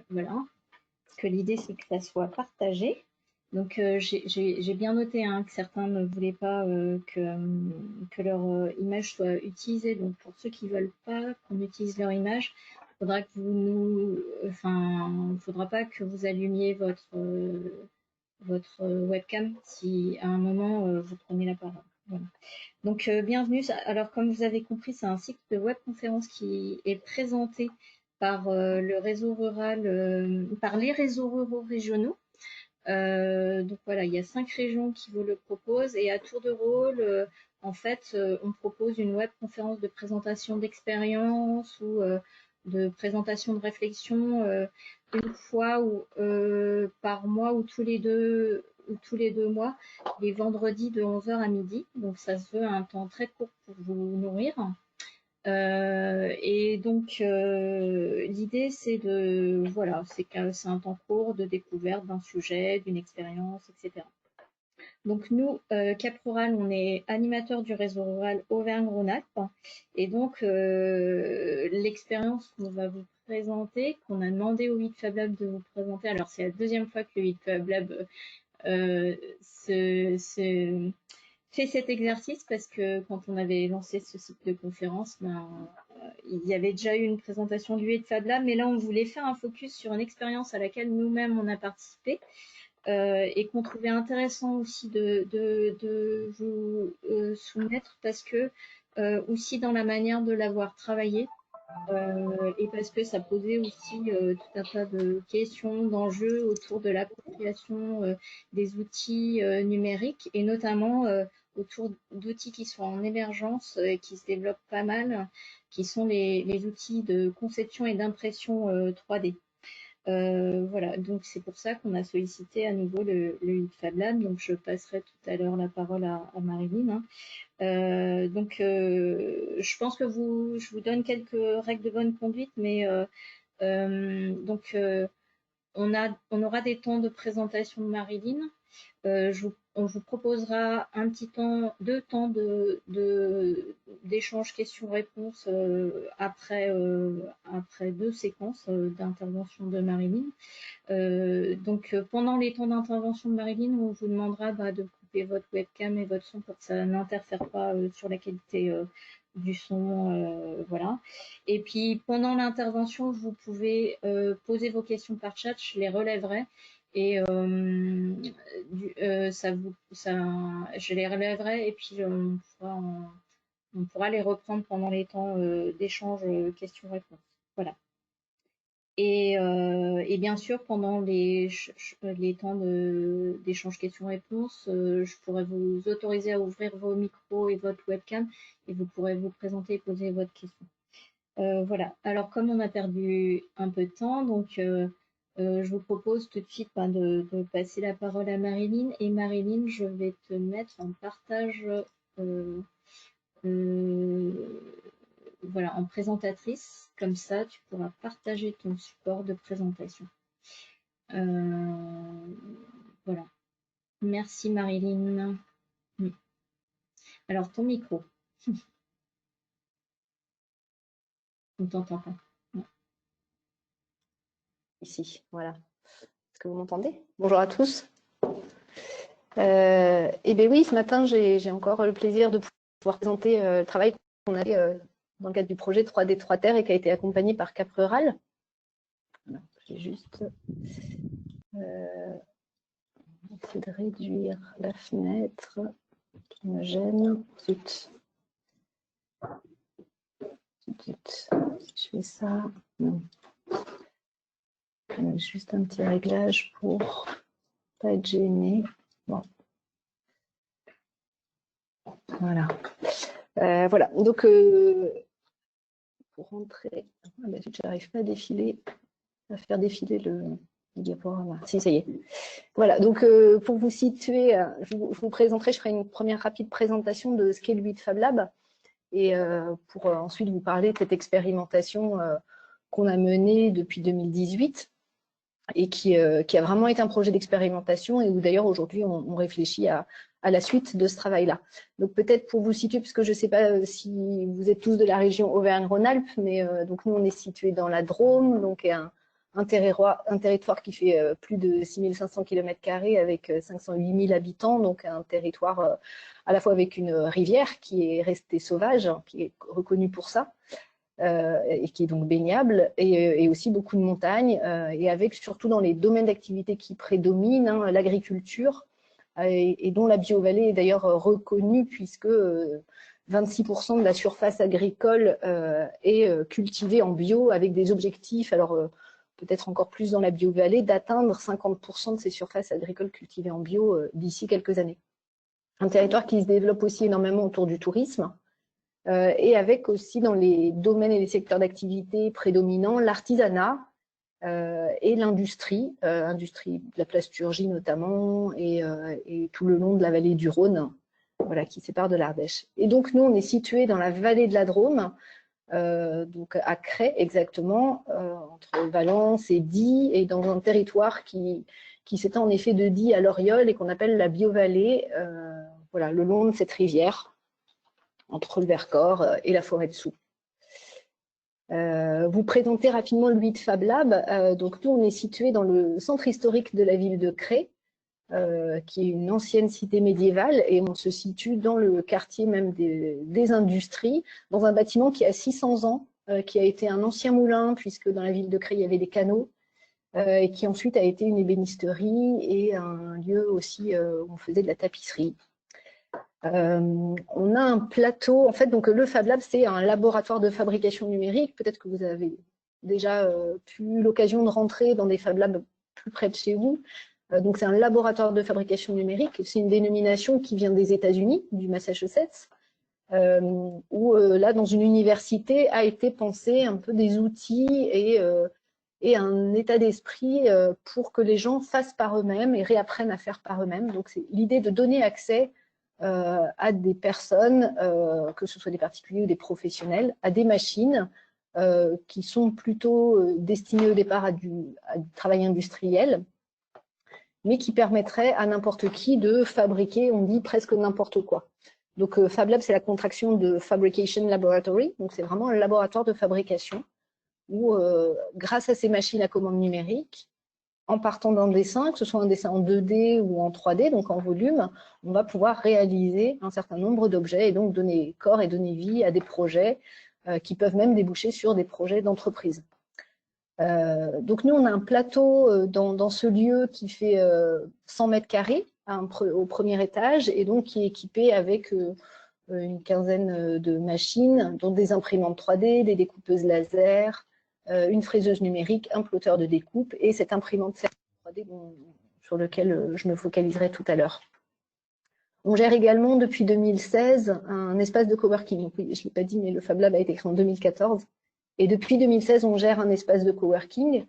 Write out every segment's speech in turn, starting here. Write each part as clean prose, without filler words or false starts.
voilà, que l'idée c'est que ça soit partagé. Donc j'ai bien noté hein, que certains ne voulaient pas que leur image soit utilisée. Donc pour ceux qui veulent pas qu'on utilise leur image, faudra que faudra pas que vous allumiez votre webcam si à un moment vous prenez la parole. Voilà. Donc bienvenue. Alors comme vous avez compris, c'est un cycle de webconférence qui est présenté par le réseau rural, par les réseaux ruraux régionaux. Donc voilà, il y a 5 régions qui vous le proposent et à tour de rôle, en fait, on propose une webconférence de présentation d'expérience ou de présentation de réflexion une fois ou par mois ou tous les deux mois, les vendredis de 11h à midi. Donc ça se veut un temps très court pour vous nourrir. Et donc l'idée c'est voilà, c'est un temps court de découverte d'un sujet, d'une expérience, etc. Donc nous, Cap Rural, on est animateur du réseau rural Auvergne-Rhône-Alpes et donc l'expérience qu'on va vous présenter, qu'on a demandé au 8 Fab Lab de vous présenter, alors c'est la deuxième fois que le 8 Fab Lab fait cet exercice parce que quand on avait lancé ce cycle de conférence, il y avait déjà eu une présentation du 8 Fab Lab, mais là on voulait faire un focus sur une expérience à laquelle nous-mêmes on a participé et qu'on trouvait intéressant aussi de vous soumettre parce que aussi dans la manière de l'avoir travaillé et parce que ça posait aussi tout un tas de questions, d'enjeux autour de l'appropriation des outils numériques et notamment autour d'outils qui sont en émergence et qui se développent pas mal, qui sont les outils de conception et d'impression 3D. Voilà, donc c'est pour ça qu'on a sollicité à nouveau le 8 Fab Lab. Donc je passerai tout à l'heure la parole à Marilyn. Hein. Je pense que je vous donne quelques règles de bonne conduite, mais on aura des temps de présentation de Marilyn. On vous proposera deux temps d'échange questions-réponses après 2 séquences d'intervention de Marilyn. Pendant les temps d'intervention de Marilyn, on vous demandera de couper votre webcam et votre son pour que ça n'interfère pas sur la qualité du son. Voilà. Et puis pendant l'intervention, vous pouvez poser vos questions par chat, je les relèverai. Et je les relèverai et puis on pourra les reprendre pendant les temps d'échange questions-réponses. Voilà. Et bien sûr, pendant les temps d'échange questions-réponses, je pourrais vous autoriser à ouvrir vos micros et votre webcam et vous pourrez vous présenter et poser votre question. Voilà. Alors, comme on a perdu un peu de temps, donc je vous propose tout de suite de passer la parole à Marilyn. Et Marilyn, je vais te mettre en partage, voilà, en présentatrice. Comme ça, tu pourras partager ton support de présentation. Voilà. Merci Marilyn. Alors, ton micro. On ne t'entend pas. Non. Ici, voilà. Est-ce que vous m'entendez? Bonjour à tous. Eh bien oui, ce matin, j'ai encore le plaisir de pouvoir présenter le travail qu'on a fait dans le cadre du projet 3D 3 Terres et qui a été accompagné par Cap Rural. Alors, je vais juste essayer de réduire la fenêtre qui me gêne. Ensuite, je fais ça. Juste un petit réglage pour pas être gêné. Bon. Voilà. Voilà. Donc, pour rentrer, je n'arrive pas à faire défiler le diaporama. Si, ça y est. Voilà. Donc, pour vous situer, je vous présenterai, je ferai une première rapide présentation de ce qu'est le 8 Fab Lab et pour ensuite vous parler de cette expérimentation qu'on a menée depuis 2018 et qui a vraiment été un projet d'expérimentation et où d'ailleurs aujourd'hui on réfléchit à la suite de ce travail-là. Donc peut-être pour vous situer, puisque je ne sais pas si vous êtes tous de la région Auvergne-Rhône-Alpes, mais donc nous on est situé dans la Drôme, donc un un territoire qui fait plus de 6500 km² avec 508 000 habitants, donc un territoire à la fois avec une rivière qui est restée sauvage, qui est reconnue pour ça, et qui est donc baignable, et aussi beaucoup de montagnes, et avec surtout dans les domaines d'activité qui prédominent, hein, l'agriculture, et dont la biovallée est d'ailleurs reconnue puisque 26% de la surface agricole est cultivée en bio avec des objectifs, alors peut-être encore plus dans la biovallée, d'atteindre 50% de ces surfaces agricoles cultivées en bio d'ici quelques années. Un territoire qui se développe aussi énormément autour du tourisme, et avec aussi dans les domaines et les secteurs d'activité prédominants l'artisanat et l'industrie, industrie de la plasturgie notamment, et tout le long de la vallée du Rhône, voilà, qui sépare de l'Ardèche. Et donc nous, on est situé dans la vallée de la Drôme, donc à Crest exactement, entre Valence et Die, et dans un territoire qui s'étend en effet de Die à l'Oriol et qu'on appelle la Biovallée, voilà, le long de cette rivière, entre le Vercors et la forêt de Soux. Vous présenter rapidement le 8 Fab Lab. Donc nous, on est situé dans le centre historique de la ville de Crest, qui est une ancienne cité médiévale, et on se situe dans le quartier même des industries, dans un bâtiment qui a 600 ans, qui a été un ancien moulin, puisque dans la ville de Crest, il y avait des canaux, et qui ensuite a été une ébénisterie et un lieu aussi où on faisait de la tapisserie. On a un plateau, en fait, donc le Fab Lab, c'est un laboratoire de fabrication numérique. Peut-être que vous avez déjà eu l'occasion de rentrer dans des Fab Labs plus près de chez vous. Donc c'est un laboratoire de fabrication numérique. C'est une dénomination qui vient des États-Unis, du Massachusetts, où là, dans une université, a été pensé un peu des outils et un état d'esprit pour que les gens fassent par eux-mêmes et réapprennent à faire par eux-mêmes. Donc c'est l'idée de donner accès à des personnes, que ce soit des particuliers ou des professionnels, à des machines qui sont plutôt destinées au départ à du travail industriel, mais qui permettraient à n'importe qui de fabriquer, on dit presque n'importe quoi. Donc Fab Lab, c'est la contraction de Fabrication Laboratory, donc c'est vraiment un laboratoire de fabrication où, grâce à ces machines à commande numérique, en partant d'un dessin, que ce soit un dessin en 2D ou en 3D, donc en volume, on va pouvoir réaliser un certain nombre d'objets et donc donner corps et donner vie à des projets qui peuvent même déboucher sur des projets d'entreprise. Donc nous, on a un plateau dans ce lieu qui fait 100 mètres carrés au premier étage et donc qui est équipé avec une quinzaine de machines, dont des imprimantes 3D, des découpeuses laser, une fraiseuse numérique, un plotteur de découpe et cette imprimante 3D sur lequel je me focaliserai tout à l'heure. On gère également depuis 2016 un espace de coworking. Donc, oui, je ne l'ai pas dit, mais le Fab Lab a été créé en 2014. Et depuis 2016, on gère un espace de coworking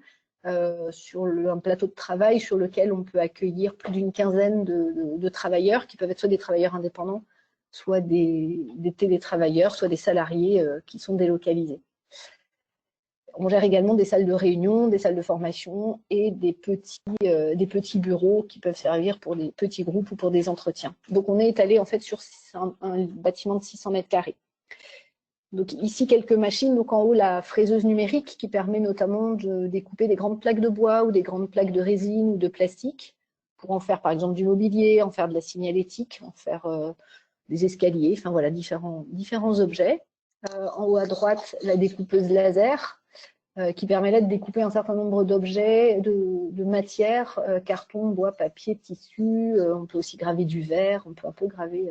sur un plateau de travail sur lequel on peut accueillir plus d'une quinzaine de travailleurs qui peuvent être soit des travailleurs indépendants, soit des télétravailleurs, soit des salariés qui sont délocalisés. On gère également des salles de réunion, des salles de formation et des petits bureaux qui peuvent servir pour des petits groupes ou pour des entretiens. Donc on est étalé en fait sur un bâtiment de 600 mètres carrés. Donc ici quelques machines, donc en haut la fraiseuse numérique qui permet notamment de découper des grandes plaques de bois ou des grandes plaques de résine ou de plastique pour en faire par exemple du mobilier, en faire de la signalétique, en faire des escaliers, enfin voilà différents objets. En haut à droite la découpeuse laser qui permet là de découper un certain nombre d'objets, de matières, carton, bois, papier, tissu, on peut aussi graver du verre, on peut un peu graver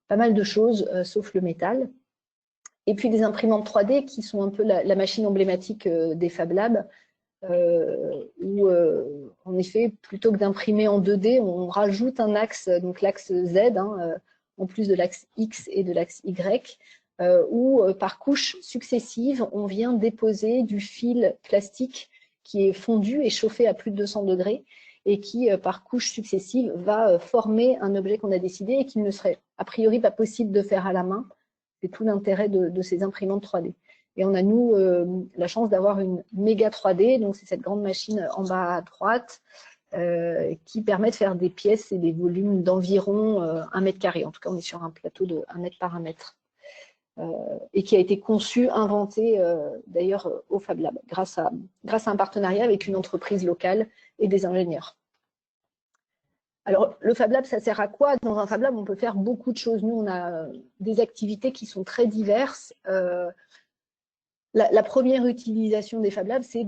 pas mal de choses sauf le métal. Et puis des imprimantes 3D qui sont un peu la machine emblématique des Fab Labs, où en effet, plutôt que d'imprimer en 2D, on rajoute un axe, donc l'axe Z, en plus de l'axe X et de l'axe Y, où par couches successives, on vient déposer du fil plastique qui est fondu et chauffé à plus de 200 degrés et qui, par couches successives, va former un objet qu'on a décidé et qu'il ne serait a priori pas possible de faire à la main. C'est tout l'intérêt de ces imprimantes 3D. Et on a, nous, la chance d'avoir une méga 3D, donc c'est cette grande machine en bas à droite, qui permet de faire des pièces et des volumes d'environ 1 mètre carré. En tout cas, on est sur un plateau de 1 mètre par 1 mètre. et qui a été conçu, inventé d'ailleurs au Fab Lab, grâce à un partenariat avec une entreprise locale et des ingénieurs. Alors, le Fab Lab, ça sert à quoi? Dans un Fab Lab, on peut faire beaucoup de choses. Nous, on a des activités qui sont très diverses. La première utilisation des Fab Labs, c'est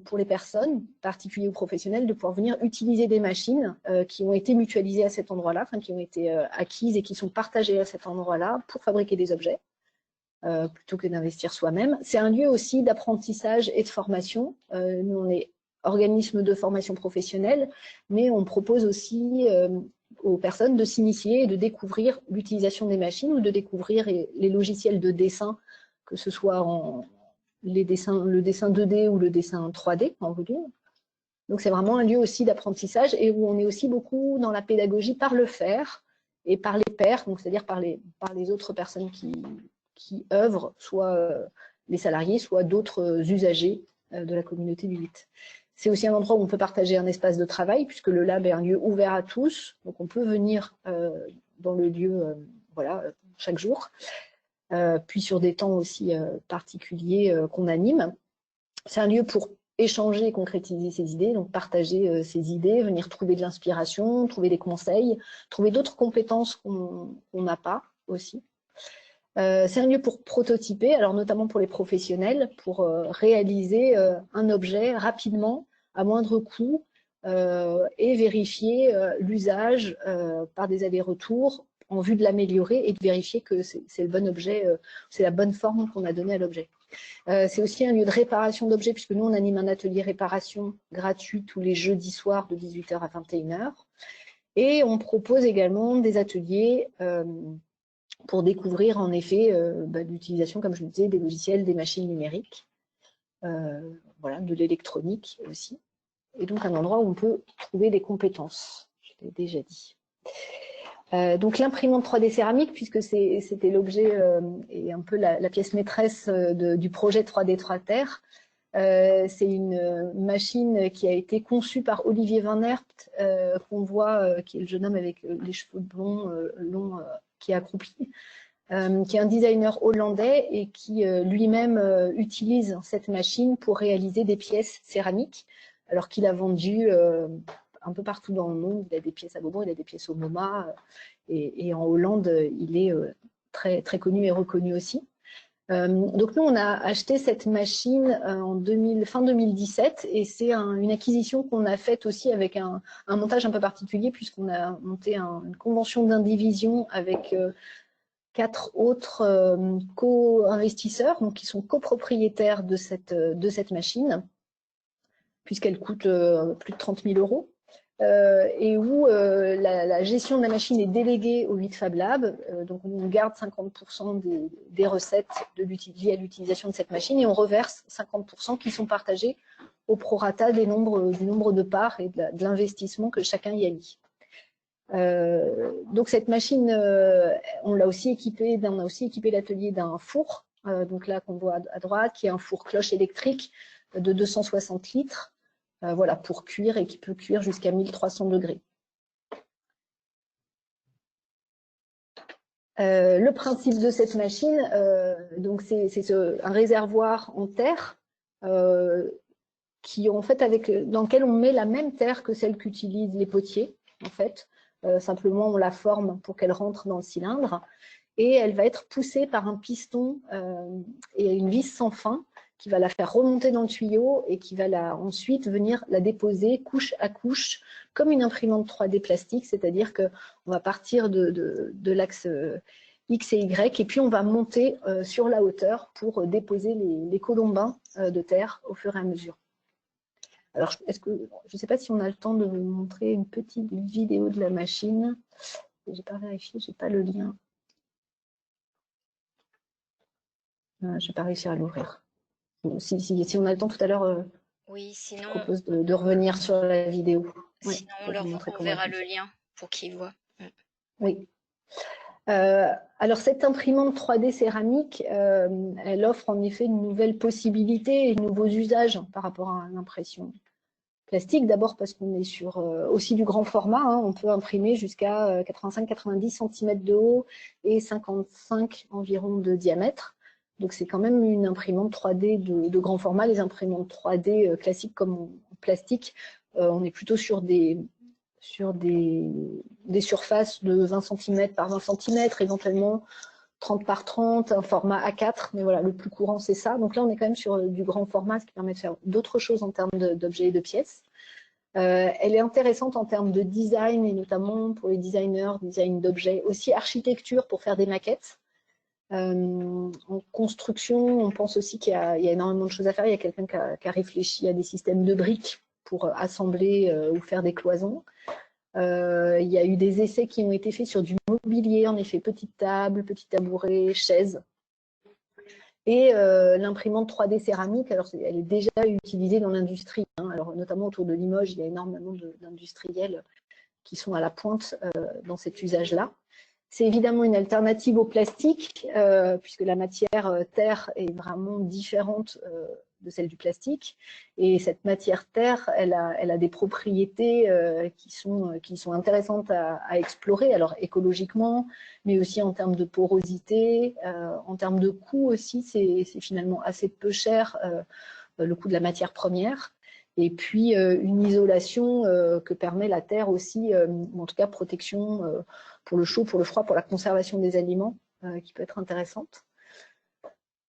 pour les personnes, particuliers ou professionnels, de pouvoir venir utiliser des machines qui ont été mutualisées à cet endroit-là, enfin, qui ont été acquises et qui sont partagées à cet endroit-là pour fabriquer des objets, plutôt que d'investir soi-même. C'est un lieu aussi d'apprentissage et de formation. Nous, on est organisme de formation professionnelle, mais on propose aussi aux personnes de s'initier et de découvrir l'utilisation des machines ou de découvrir les logiciels de dessin, que ce soit le dessin 2D ou le dessin 3D en volume. Donc c'est vraiment un lieu aussi d'apprentissage et où on est aussi beaucoup dans la pédagogie par le faire et par les pairs, donc c'est-à-dire par les autres personnes qui œuvrent, soit les salariés, soit d'autres usagers de la communauté du 8. C'est aussi un endroit où on peut partager un espace de travail, puisque le lab est un lieu ouvert à tous, donc on peut venir dans le lieu voilà, chaque jour, puis sur des temps aussi particuliers qu'on anime. C'est un lieu pour échanger et concrétiser ses idées, donc partager ses idées, venir trouver de l'inspiration, trouver des conseils, trouver d'autres compétences qu'on n'a pas aussi. C'est un lieu pour prototyper, alors notamment pour les professionnels, pour réaliser un objet rapidement, à moindre coût, et vérifier l'usage par des allers-retours en vue de l'améliorer et de vérifier que c'est le bon objet, c'est la bonne forme qu'on a donnée à l'objet. C'est aussi un lieu de réparation d'objets, puisque nous, on anime un atelier réparation gratuit tous les jeudis soirs de 18h à 21h. Et on propose également des ateliers pour découvrir en effet l'utilisation, comme je le disais, des logiciels, des machines numériques, voilà, de l'électronique aussi. Et donc un endroit où on peut trouver des compétences, je l'ai déjà dit. Donc l'imprimante 3D céramique, puisque c'était l'objet et un peu la pièce maîtresse du projet 3D 3 Terre, c'est une machine qui a été conçue par Olivier Van Herpt, qu'on voit, qui est le jeune homme avec les cheveux blonds longs qui est accroupi, qui est un designer hollandais et qui lui-même utilise cette machine pour réaliser des pièces céramiques, alors qu'il a vendu un peu partout dans le monde. Il a des pièces à Beaubourg, il a des pièces au MoMA, et en Hollande, il est très, très connu et reconnu aussi. Donc nous, on a acheté cette machine en fin 2017 et c'est une acquisition qu'on a faite aussi avec un montage un peu particulier, puisqu'on a monté une convention d'indivision avec 4 autres co-investisseurs, donc qui sont copropriétaires de cette machine, puisqu'elle coûte plus de 30 000 €. Et où la gestion de la machine est déléguée au 8 Fab Lab. Donc on garde 50% des recettes liées à l'utilisation de cette machine et on reverse 50% qui sont partagés au prorata du nombre de parts et de l'investissement que chacun y a mis. Donc cette machine, on a aussi équipé l'atelier d'un four, donc là qu'on voit à droite, qui est un four cloche électrique de 260 litres. Voilà, pour cuire et qui peut cuire jusqu'à 1300 degrés. Le principe de cette machine, donc c'est un réservoir en terre qui, en fait, dans lequel on met la même terre que celle qu'utilisent les potiers, en fait. Simplement, on la forme pour qu'elle rentre dans le cylindre et elle va être poussée par un piston et une vis sans fin qui va la faire remonter dans le tuyau et qui va ensuite venir la déposer couche à couche comme une imprimante 3D plastique, c'est-à-dire qu'on va partir de l'axe X et Y et puis on va monter sur la hauteur pour déposer les colombins de terre au fur et à mesure. Alors, je ne sais pas si on a le temps de vous montrer une petite vidéo de la machine. Je n'ai pas vérifié, je n'ai pas le lien. Je n'ai pas réussi à l'ouvrir. Si on a le temps tout à l'heure, oui, sinon, je propose de revenir sur la vidéo. Sinon, on verra le lien pour qu'ils voient. Oui. Alors, cette imprimante 3D céramique, elle offre en effet une nouvelle possibilité et de nouveaux usages par rapport à l'impression plastique. D'abord parce qu'on est sur aussi du grand format, hein. On peut imprimer jusqu'à 85-90 cm de haut et 55 environ de diamètre. Donc c'est quand même une imprimante 3D de grand format. Les imprimantes 3D classiques comme en plastique, on est plutôt sur des surfaces de 20 cm par 20 cm, éventuellement 30 par 30, un format A4, mais voilà, le plus courant c'est ça. Donc là on est quand même sur du grand format, ce qui permet de faire d'autres choses en termes d'objets et de pièces. Elle est intéressante en termes de design, et notamment pour les designers, design d'objets, aussi architecture pour faire des maquettes. En construction, on pense aussi qu'il y a énormément de choses à faire. Il y a quelqu'un qui a réfléchi à des systèmes de briques pour assembler ou faire des cloisons. Il y a eu des essais qui ont été faits sur du mobilier, en effet, petites tables, petits tabourets, chaises. Et l'imprimante 3D céramique, alors elle est déjà utilisée dans l'industrie, hein. Alors notamment autour de Limoges, il y a énormément d'industriels qui sont à la pointe dans cet usage-là. C'est évidemment une alternative au plastique, puisque la matière terre est vraiment différente de celle du plastique. Et cette matière terre, elle a des propriétés qui sont intéressantes à explorer, alors écologiquement, mais aussi en termes de porosité, en termes de coût aussi, c'est finalement assez peu cher le coût de la matière première. Et puis une isolation que permet la terre aussi, ou en tout cas protection pour le chaud, pour le froid, pour la conservation des aliments, qui peut être intéressante.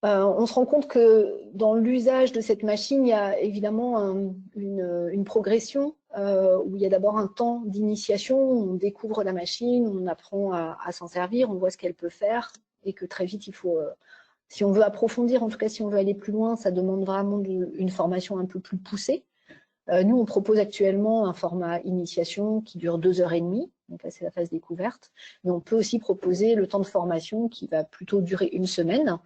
On se rend compte que dans l'usage de cette machine, il y a évidemment une progression où il y a d'abord un temps d'initiation, on découvre la machine, on apprend à s'en servir, on voit ce qu'elle peut faire, et que très vite, il faut, si on veut approfondir, en tout cas si on veut aller plus loin, ça demande vraiment une formation un peu plus poussée. Nous, on propose actuellement un format initiation qui dure 2h30, donc là c'est la phase découverte, mais on peut aussi proposer le temps de formation qui va plutôt durer 1 semaine,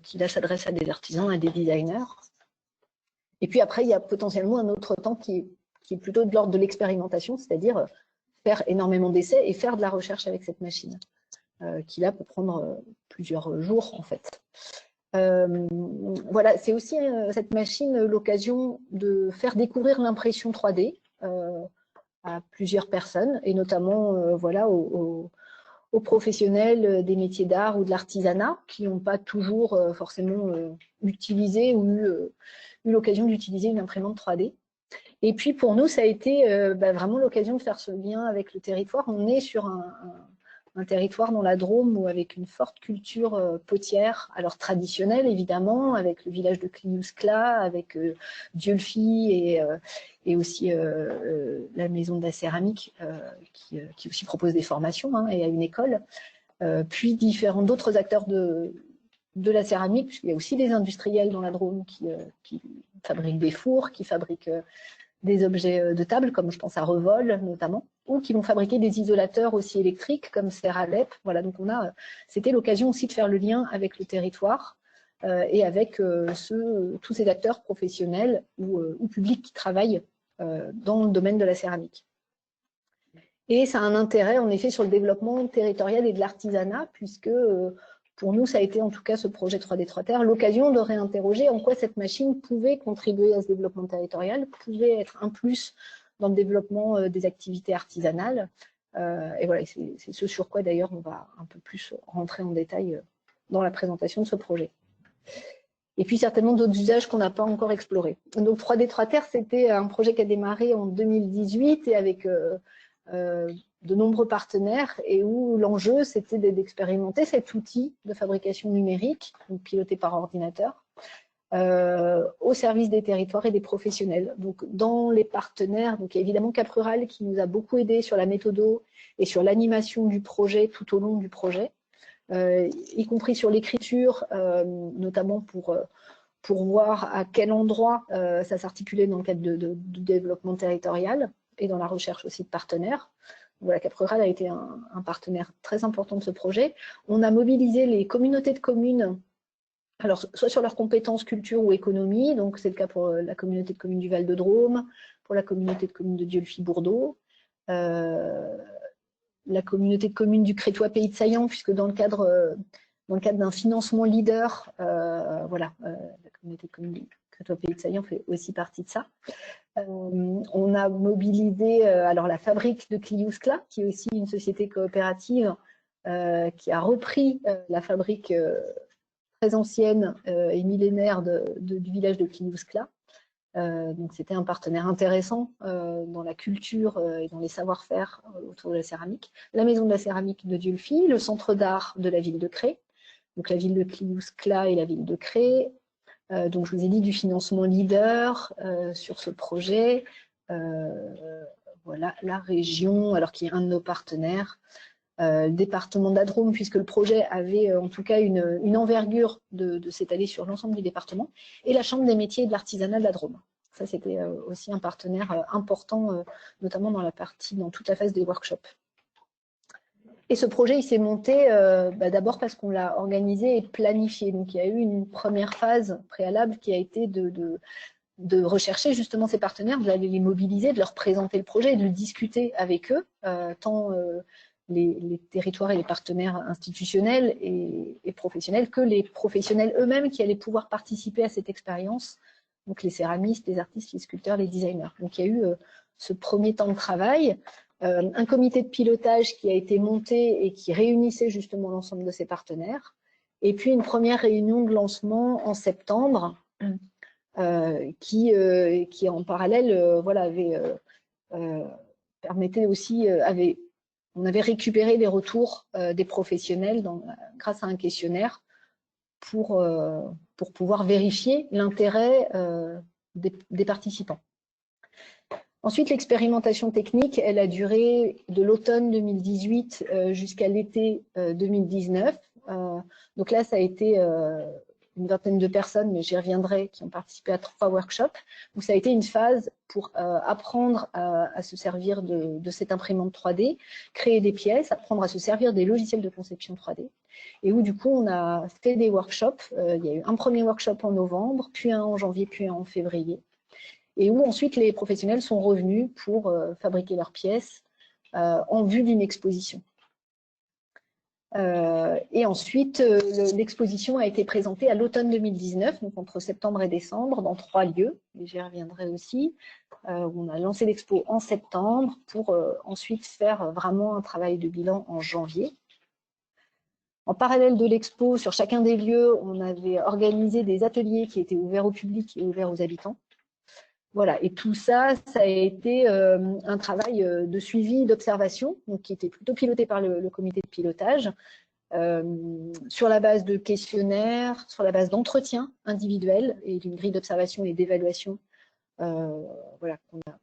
qui là s'adresse à des artisans, à des designers. Et puis après, il y a potentiellement un autre temps qui est plutôt de l'ordre de l'expérimentation, c'est-à-dire faire énormément d'essais et faire de la recherche avec cette machine, qui là peut prendre plusieurs jours en fait. Voilà, c'est aussi cette machine l'occasion de faire découvrir l'impression 3D à plusieurs personnes, et notamment voilà, aux professionnels des métiers d'art ou de l'artisanat qui n'ont pas toujours forcément utilisé ou eu l'occasion d'utiliser une imprimante 3D. Et puis pour nous, ça a été vraiment l'occasion de faire ce lien avec le territoire. On est sur un territoire dans la Drôme où avec une forte culture potière, alors traditionnelle évidemment, avec le village de Cliouskla, avec Dieulfi et aussi la maison de la céramique qui aussi propose des formations hein, et a une école, puis d'autres acteurs de la céramique, puisqu'il y a aussi des industriels dans la Drôme qui fabriquent des fours, qui fabriquent des objets de table, comme je pense à Revol notamment, ou qui vont fabriquer des isolateurs aussi électriques, comme Seralep. Voilà, donc c'était l'occasion aussi de faire le lien avec le territoire et avec tous ces acteurs professionnels ou publics qui travaillent dans le domaine de la céramique. Et ça a un intérêt, en effet, sur le développement territorial et de l'artisanat, puisque pour nous, ça a été en tout cas ce projet 3D 3 Terres, l'occasion de réinterroger en quoi cette machine pouvait contribuer à ce développement territorial, pouvait être un plus dans le développement des activités artisanales. Et voilà, c'est ce sur quoi d'ailleurs on va un peu plus rentrer en détail dans la présentation de ce projet. Et puis certainement d'autres usages qu'on n'a pas encore explorés. Donc 3D 3 Terres, c'était un projet qui a démarré en 2018 et avec de nombreux partenaires et où l'enjeu c'était d'expérimenter cet outil de fabrication numérique, donc piloté par ordinateur, au service des territoires et des professionnels. Donc dans les partenaires, donc il y a évidemment Cap Rural qui nous a beaucoup aidé sur la méthodo et sur l'animation du projet tout au long du projet, y compris sur l'écriture, notamment pour voir à quel endroit ça s'articulait dans le cadre du développement territorial et dans la recherche aussi de partenaires. Voilà, Cap Rural a été un partenaire très important de ce projet. On a mobilisé les communautés de communes, alors soit sur leurs compétences culture ou économie, donc c'est le cas pour la communauté de communes du Val-de-Drôme, pour la communauté de communes de Dieulfi-Bourdeaux, la communauté de communes du Crétois Pays de Saillant, puisque dans le cadre d'un financement leader, voilà, la communauté de communes Pays de Saillant fait aussi partie de ça. On a mobilisé alors la fabrique de Kliouskla, qui est aussi une société coopérative qui a repris la fabrique très ancienne et millénaire du village de Kliouskla. Donc c'était un partenaire intéressant dans la culture et dans les savoir-faire autour de la céramique. La maison de la céramique de Dieulefit, le centre d'art de la ville de Cré, donc la ville de Kliouskla et la ville de Cré. Donc je vous ai dit du financement leader sur ce projet. Voilà, la région, alors qui est un de nos partenaires. Le département de la Drôme, puisque le projet avait en tout cas une envergure de s'étaler sur l'ensemble du département, et la Chambre des métiers et de l'artisanat de la Drôme. Ça, c'était aussi un partenaire important, notamment dans toute la phase des workshops. Et ce projet, il s'est monté d'abord parce qu'on l'a organisé et planifié. Donc, il y a eu une première phase préalable qui a été de rechercher justement ces partenaires, d'aller les mobiliser, de leur présenter le projet et de le discuter avec eux, tant les territoires et les partenaires institutionnels et professionnels que les professionnels eux-mêmes qui allaient pouvoir participer à cette expérience, donc les céramistes, les artistes, les sculpteurs, les designers. Donc il y a eu ce premier temps de travail, un comité de pilotage qui a été monté et qui réunissait justement l'ensemble de ces partenaires, et puis une première réunion de lancement en septembre qui en parallèle voilà, permettait aussi, on avait récupéré les retours des professionnels grâce à un questionnaire pour pouvoir vérifier l'intérêt des participants. Ensuite, l'expérimentation technique, elle a duré de l'automne 2018 jusqu'à l'été 2019. Donc là, ça a été une vingtaine de personnes, mais j'y reviendrai, qui ont participé à 3 workshops, où ça a été une phase pour apprendre à se servir de cette imprimante 3D, créer des pièces, apprendre à se servir des logiciels de conception 3D, et où du coup on a fait des workshops. Il y a eu un premier workshop en novembre, puis un en janvier, puis un en février, et où ensuite les professionnels sont revenus pour fabriquer leurs pièces en vue d'une exposition. Et ensuite, l'exposition a été présentée à l'automne 2019, donc entre septembre et décembre, dans 3 lieux, et j'y reviendrai aussi, où on a lancé l'expo en septembre pour ensuite faire vraiment un travail de bilan en janvier. En parallèle de l'expo, sur chacun des lieux, on avait organisé des ateliers qui étaient ouverts au public et ouverts aux habitants. Voilà, et tout ça, ça a été un travail de suivi, d'observation, donc qui était plutôt piloté par le comité de pilotage, sur la base de questionnaires, sur la base d'entretiens individuels et d'une grille d'observation et d'évaluation voilà,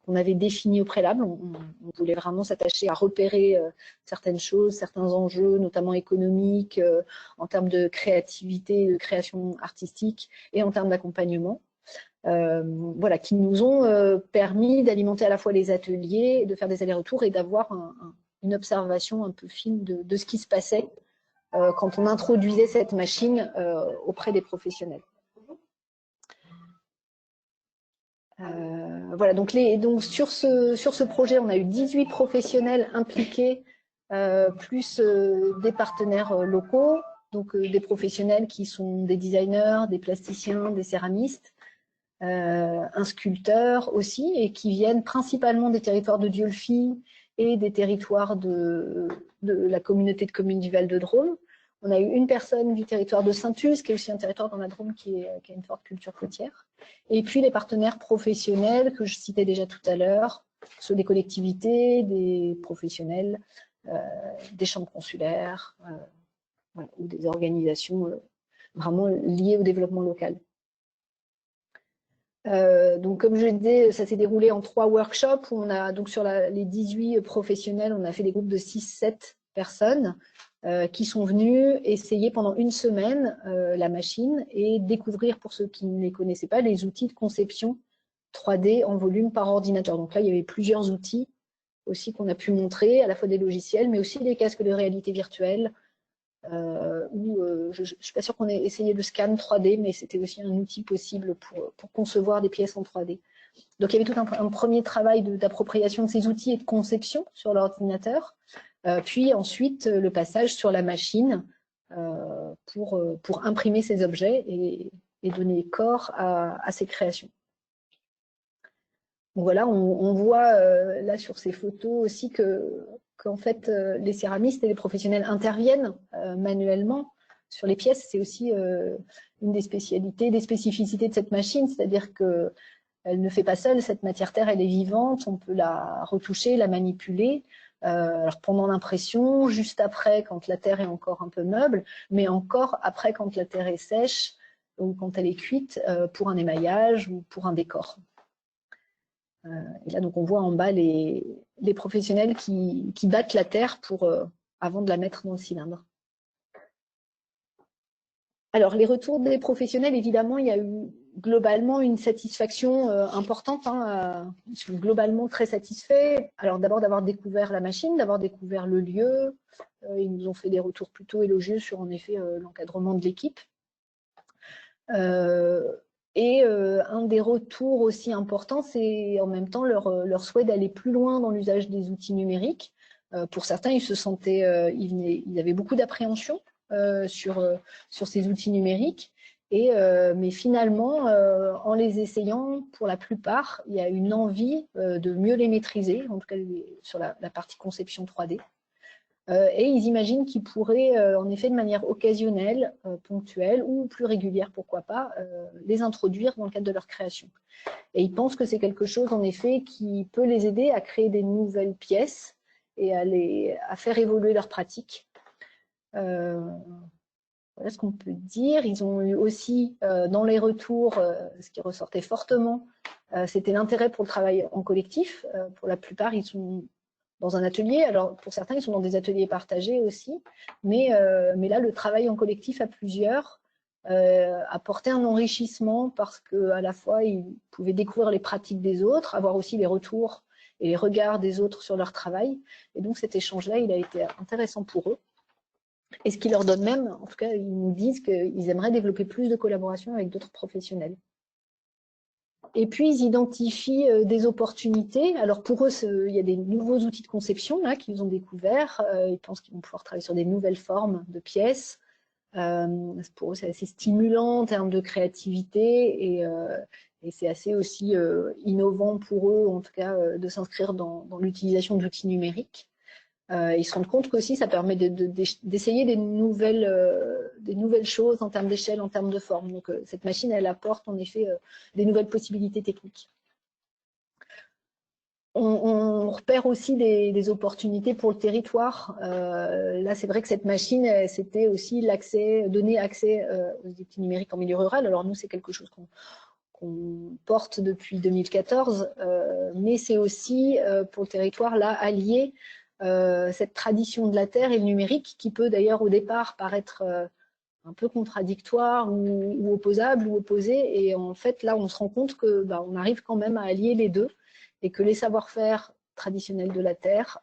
qu'on avait définie au préalable. On voulait vraiment s'attacher à repérer certaines choses, certains enjeux, notamment économiques, en termes de créativité, de création artistique et en termes d'accompagnement. Voilà, qui nous ont permis d'alimenter à la fois les ateliers, de faire des allers-retours et d'avoir une observation un peu fine de ce qui se passait quand on introduisait cette machine auprès des professionnels. Voilà, donc sur ce projet, on a eu 18 professionnels impliqués, plus des partenaires locaux, donc des professionnels qui sont des designers, des plasticiens, des céramistes, un sculpteur aussi, et qui viennent principalement des territoires de Dieulefit et des territoires de la communauté de communes du Val-de-Drôme. On a eu une personne du territoire de Saint-Us, qui est aussi un territoire dans la Drôme qui a une forte culture côtière. Et puis les partenaires professionnels que je citais déjà tout à l'heure, ceux des collectivités, des professionnels, des chambres consulaires, voilà, ou des organisations vraiment liées au développement local. Donc comme je le disais, ça s'est déroulé en 3 workshops. On a donc sur les 18 professionnels, on a fait des groupes de 6-7 personnes qui sont venus essayer pendant une semaine la machine et découvrir, pour ceux qui ne les connaissaient pas, les outils de conception 3D en volume par ordinateur. Donc là, il y avait plusieurs outils aussi qu'on a pu montrer, à la fois des logiciels, mais aussi des casques de réalité virtuelle, où je ne suis pas sûre qu'on ait essayé le scan 3D, mais c'était aussi un outil possible pour concevoir des pièces en 3D. Donc il y avait tout un premier travail d'appropriation de ces outils et de conception sur l'ordinateur, puis ensuite le passage sur la machine pour imprimer ces objets et et donner corps à ces créations. Donc voilà, on voit là sur ces photos aussi qu'en fait les céramistes et les professionnels interviennent manuellement sur les pièces. C'est aussi une des spécialités, des spécificités de cette machine, c'est-à-dire qu'elle ne fait pas seule, cette matière-terre, elle est vivante, on peut la retoucher, la manipuler. Alors pendant l'impression, juste après quand la terre est encore un peu meuble, mais encore après quand la terre est sèche ou quand elle est cuite pour un émaillage ou pour un décor. Et là, donc, on voit en bas les professionnels qui battent la terre avant de la mettre dans le cylindre. Alors, les retours des professionnels, évidemment, il y a eu globalement une satisfaction importante. Ils sont globalement très satisfaits. Alors, d'abord, d'avoir découvert la machine, d'avoir découvert le lieu. Ils nous ont fait des retours plutôt élogieux sur, en effet, l'encadrement de l'équipe. Et un des retours aussi importants, c'est en même temps leur souhait d'aller plus loin dans l'usage des outils numériques. Pour certains, ils se sentaient, ils avaient beaucoup d'appréhension sur ces outils numériques. Mais finalement, en les essayant, pour la plupart, il y a une envie de mieux les maîtriser, en tout cas sur la partie conception 3D. Et ils imaginent qu'ils pourraient, en effet, de manière occasionnelle, ponctuelle ou plus régulière, pourquoi pas, les introduire dans le cadre de leur création. Et ils pensent que c'est quelque chose, en effet, qui peut les aider à créer des nouvelles pièces et à faire évoluer leur pratique. Voilà ce qu'on peut dire. Ils ont eu aussi, dans les retours, ce qui ressortait fortement, c'était l'intérêt pour le travail en collectif. Pour la plupart, ils sont dans un atelier. Alors, pour certains, ils sont dans des ateliers partagés aussi. Mais là, le travail en collectif à plusieurs apportait un enrichissement parce qu'à la fois, ils pouvaient découvrir les pratiques des autres, avoir aussi les retours et les regards des autres sur leur travail. Et donc, cet échange-là, il a été intéressant pour eux. Et ce qui leur donne même, en tout cas, ils nous disent qu'ils aimeraient développer plus de collaboration avec d'autres professionnels. Et puis, ils identifient des opportunités. Alors, pour eux, il y a des nouveaux outils de conception là qu'ils ont découverts. Ils pensent qu'ils vont pouvoir travailler sur des nouvelles formes de pièces. Pour eux, c'est assez stimulant en termes de créativité et c'est assez aussi innovant pour eux, en tout cas, de s'inscrire dans l'utilisation d'outils numériques. Ils se rendent compte qu'aussi, ça permet d'essayer des nouvelles choses en termes d'échelle, en termes de forme. Donc, cette machine, elle apporte en effet des nouvelles possibilités techniques. On repère aussi des opportunités pour le territoire. Là, c'est vrai que cette machine, c'était aussi donner accès aux outils numériques en milieu rural. Alors, nous, c'est quelque chose qu'on porte depuis 2014, mais c'est aussi pour le territoire, là, allié cette tradition de la terre et le numérique qui peut d'ailleurs au départ paraître un peu contradictoire ou opposable ou opposé. Et en fait, là, on se rend compte que on arrive quand même à allier les deux et que les savoir-faire traditionnels de la terre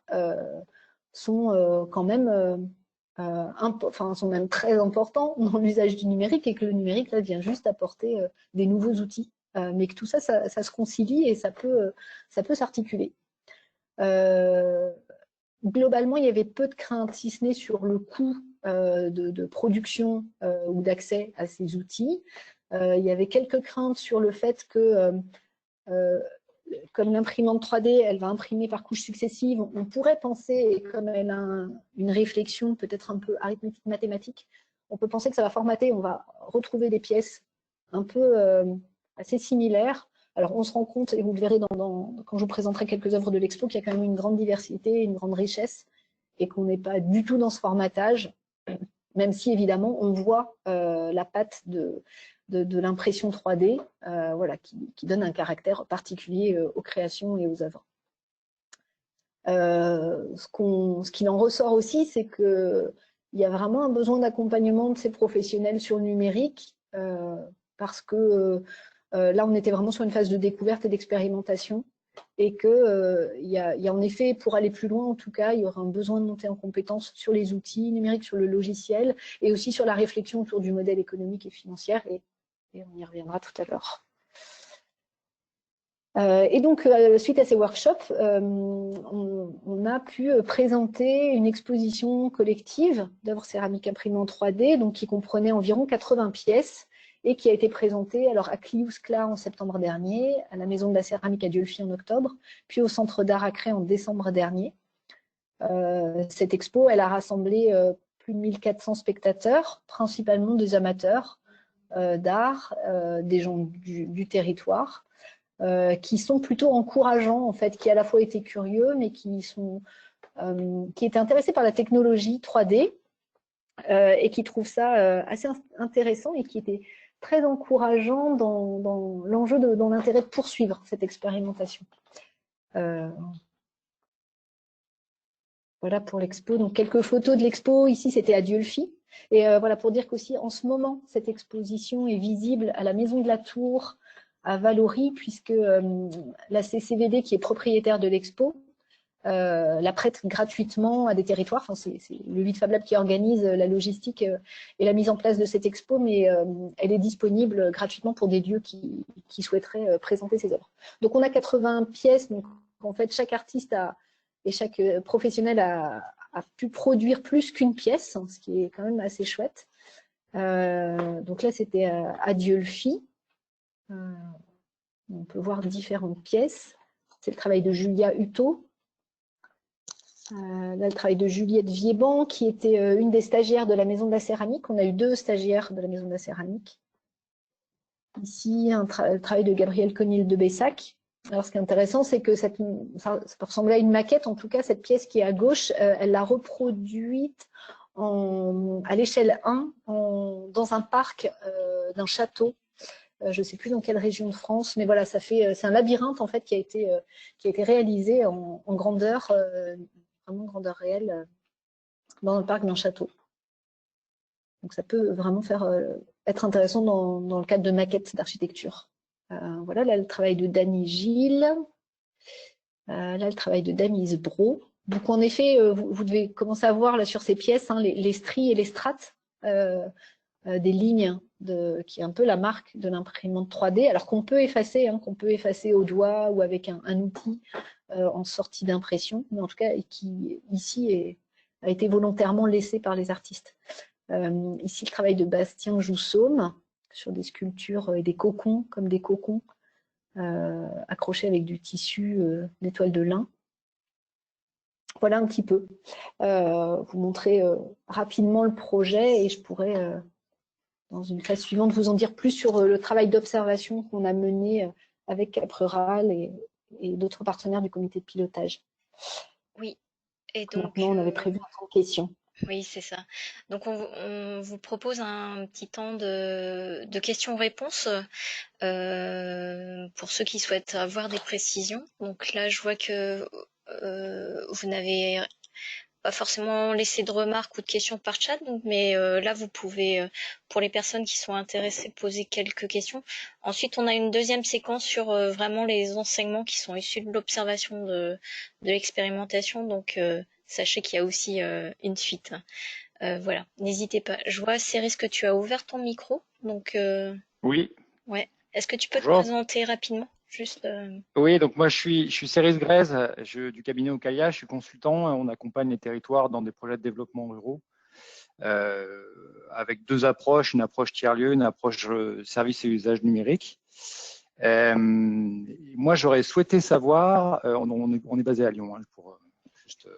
sont quand même sont même très importants dans l'usage du numérique et que le numérique là, vient juste apporter des nouveaux outils. Mais que tout ça, ça se concilie et ça peut s'articuler. Globalement, il y avait peu de craintes, si ce n'est sur le coût de production ou d'accès à ces outils. Il y avait quelques craintes sur le fait que, comme l'imprimante 3D, elle va imprimer par couches successives, on pourrait penser, et comme elle a une réflexion peut-être un peu arithmétique, mathématique, on peut penser que ça va formater, on va retrouver des pièces un peu assez similaires. Alors, on se rend compte, et vous le verrez quand je vous présenterai quelques œuvres de l'expo, qu'il y a quand même une grande diversité, une grande richesse, et qu'on n'est pas du tout dans ce formatage, même si, évidemment, on voit la patte de l'impression 3D, voilà, qui donne un caractère particulier aux créations et aux œuvres. Ce qu'il en ressort aussi, c'est qu'il y a vraiment un besoin d'accompagnement de ces professionnels sur le numérique, parce que là, on était vraiment sur une phase de découverte et d'expérimentation et qu'il y a en effet, pour aller plus loin, en tout cas, il y aura un besoin de monter en compétence sur les outils numériques, sur le logiciel et aussi sur la réflexion autour du modèle économique et financier et on y reviendra tout à l'heure. Et donc, suite à ces workshops, on a pu présenter une exposition collective d'œuvres céramiques imprimées en 3D, donc qui comprenait environ 80 pièces et qui a été présenté alors à Cliouscla en septembre dernier, à la Maison de la Céramique à Dieulefit en octobre, puis au Centre d'Art à Cré en décembre dernier. Cette expo, elle a rassemblé plus de 1400 spectateurs, principalement des amateurs d'art, des gens du territoire, qui sont plutôt encourageants, en fait, qui à la fois étaient curieux, mais qui étaient intéressés par la technologie 3D et qui trouvent ça assez intéressant et qui étaient très encourageants dans l'enjeu, dans l'intérêt de poursuivre cette expérimentation. Voilà pour l'expo. Donc, quelques photos de l'expo. Ici, c'était à Dieulefit. Et voilà, pour dire qu'aussi, en ce moment, cette exposition est visible à la Maison de la Tour, à Valory, puisque la CCVD, qui est propriétaire de l'expo, la prête gratuitement à des territoires. Enfin, c'est le 8 Fab Lab qui organise la logistique et la mise en place de cette expo, mais elle est disponible gratuitement pour des lieux qui souhaiteraient présenter ses œuvres. Donc, on a 80 pièces. Donc, en fait, chaque artiste et chaque professionnel a pu produire plus qu'une pièce, ce qui est quand même assez chouette. Donc là, c'était à Dieulefit. On peut voir différentes pièces. C'est le travail de Julia Hutto. Là, le travail de Juliette Viéban, qui était une des stagiaires de la Maison de la Céramique. On a eu 2 stagiaires de la Maison de la Céramique. Ici, le travail de Gabrielle Conil de Bessac. Alors, ce qui est intéressant, c'est que ça peut ressembler à une maquette. En tout cas, cette pièce qui est à gauche, elle l'a reproduite à l'échelle 1 dans un parc d'un château. Je ne sais plus dans quelle région de France, mais voilà, c'est un labyrinthe en fait qui a été réalisé en grandeur, vraiment grandeur réelle, dans le parc d'un château. Donc ça peut vraiment être intéressant dans le cadre de maquettes d'architecture. Voilà, là le travail de Dany Gilles, là le travail de Damise Bro. Donc en effet, vous devez commencer à voir là sur ces pièces les stries et les strates des lignes qui est un peu la marque de l'imprimante 3D, alors qu'on peut effacer, au doigt ou avec un outil en sortie d'impression, mais en tout cas qui ici a été volontairement laissé par les artistes. Ici le travail de Bastien Joussaume sur des sculptures et des cocons, comme des cocons accrochés avec du tissu d'étoile de lin. Voilà un petit peu. Vous montrer rapidement le projet et je pourrais dans une phase suivante vous en dire plus sur le travail d'observation qu'on a mené avec Cap Rural et d'autres partenaires du comité de pilotage. Oui, et donc maintenant on avait prévu un temps de questions. Oui, c'est ça. Donc on vous propose un petit temps de questions-réponses pour ceux qui souhaitent avoir des précisions. Donc là, je vois que vous n'avez pas forcément laissé de remarques ou de questions par chat, donc, mais là, vous pouvez, pour les personnes qui sont intéressées, poser quelques questions. Ensuite, on a une deuxième séquence sur vraiment les enseignements qui sont issus de l'observation de l'expérimentation. Donc, sachez qu'il y a aussi une suite. Voilà, n'hésitez pas. Je vois, Céris, que tu as ouvert ton micro. Donc, Oui. Ouais. Est-ce que tu peux Bonjour. te présenter rapidement? Juste. Oui, donc moi je suis Céris Grèze, du cabinet Ocalia, je suis consultant. On accompagne les territoires dans des projets de développement ruraux avec 2 approches, une approche tiers-lieu, une approche service et usage numérique. Moi j'aurais souhaité savoir, on est basé à Lyon, juste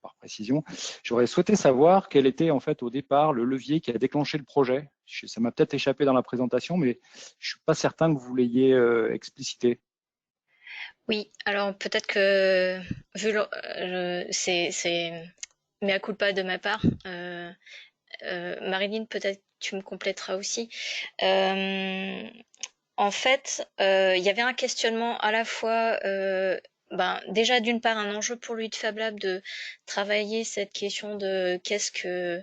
par précision, j'aurais souhaité savoir quel était en fait au départ le levier qui a déclenché le projet. Ça m'a peut-être échappé dans la présentation, mais je suis pas certain que vous l'ayez explicité. Oui, alors peut-être que vu c'est mea culpa de ma part. Marilyn, peut-être tu me compléteras aussi. En fait, il y avait un questionnement à la fois, déjà d'une part un enjeu pour lui de Fab Lab de travailler cette question de qu'est-ce que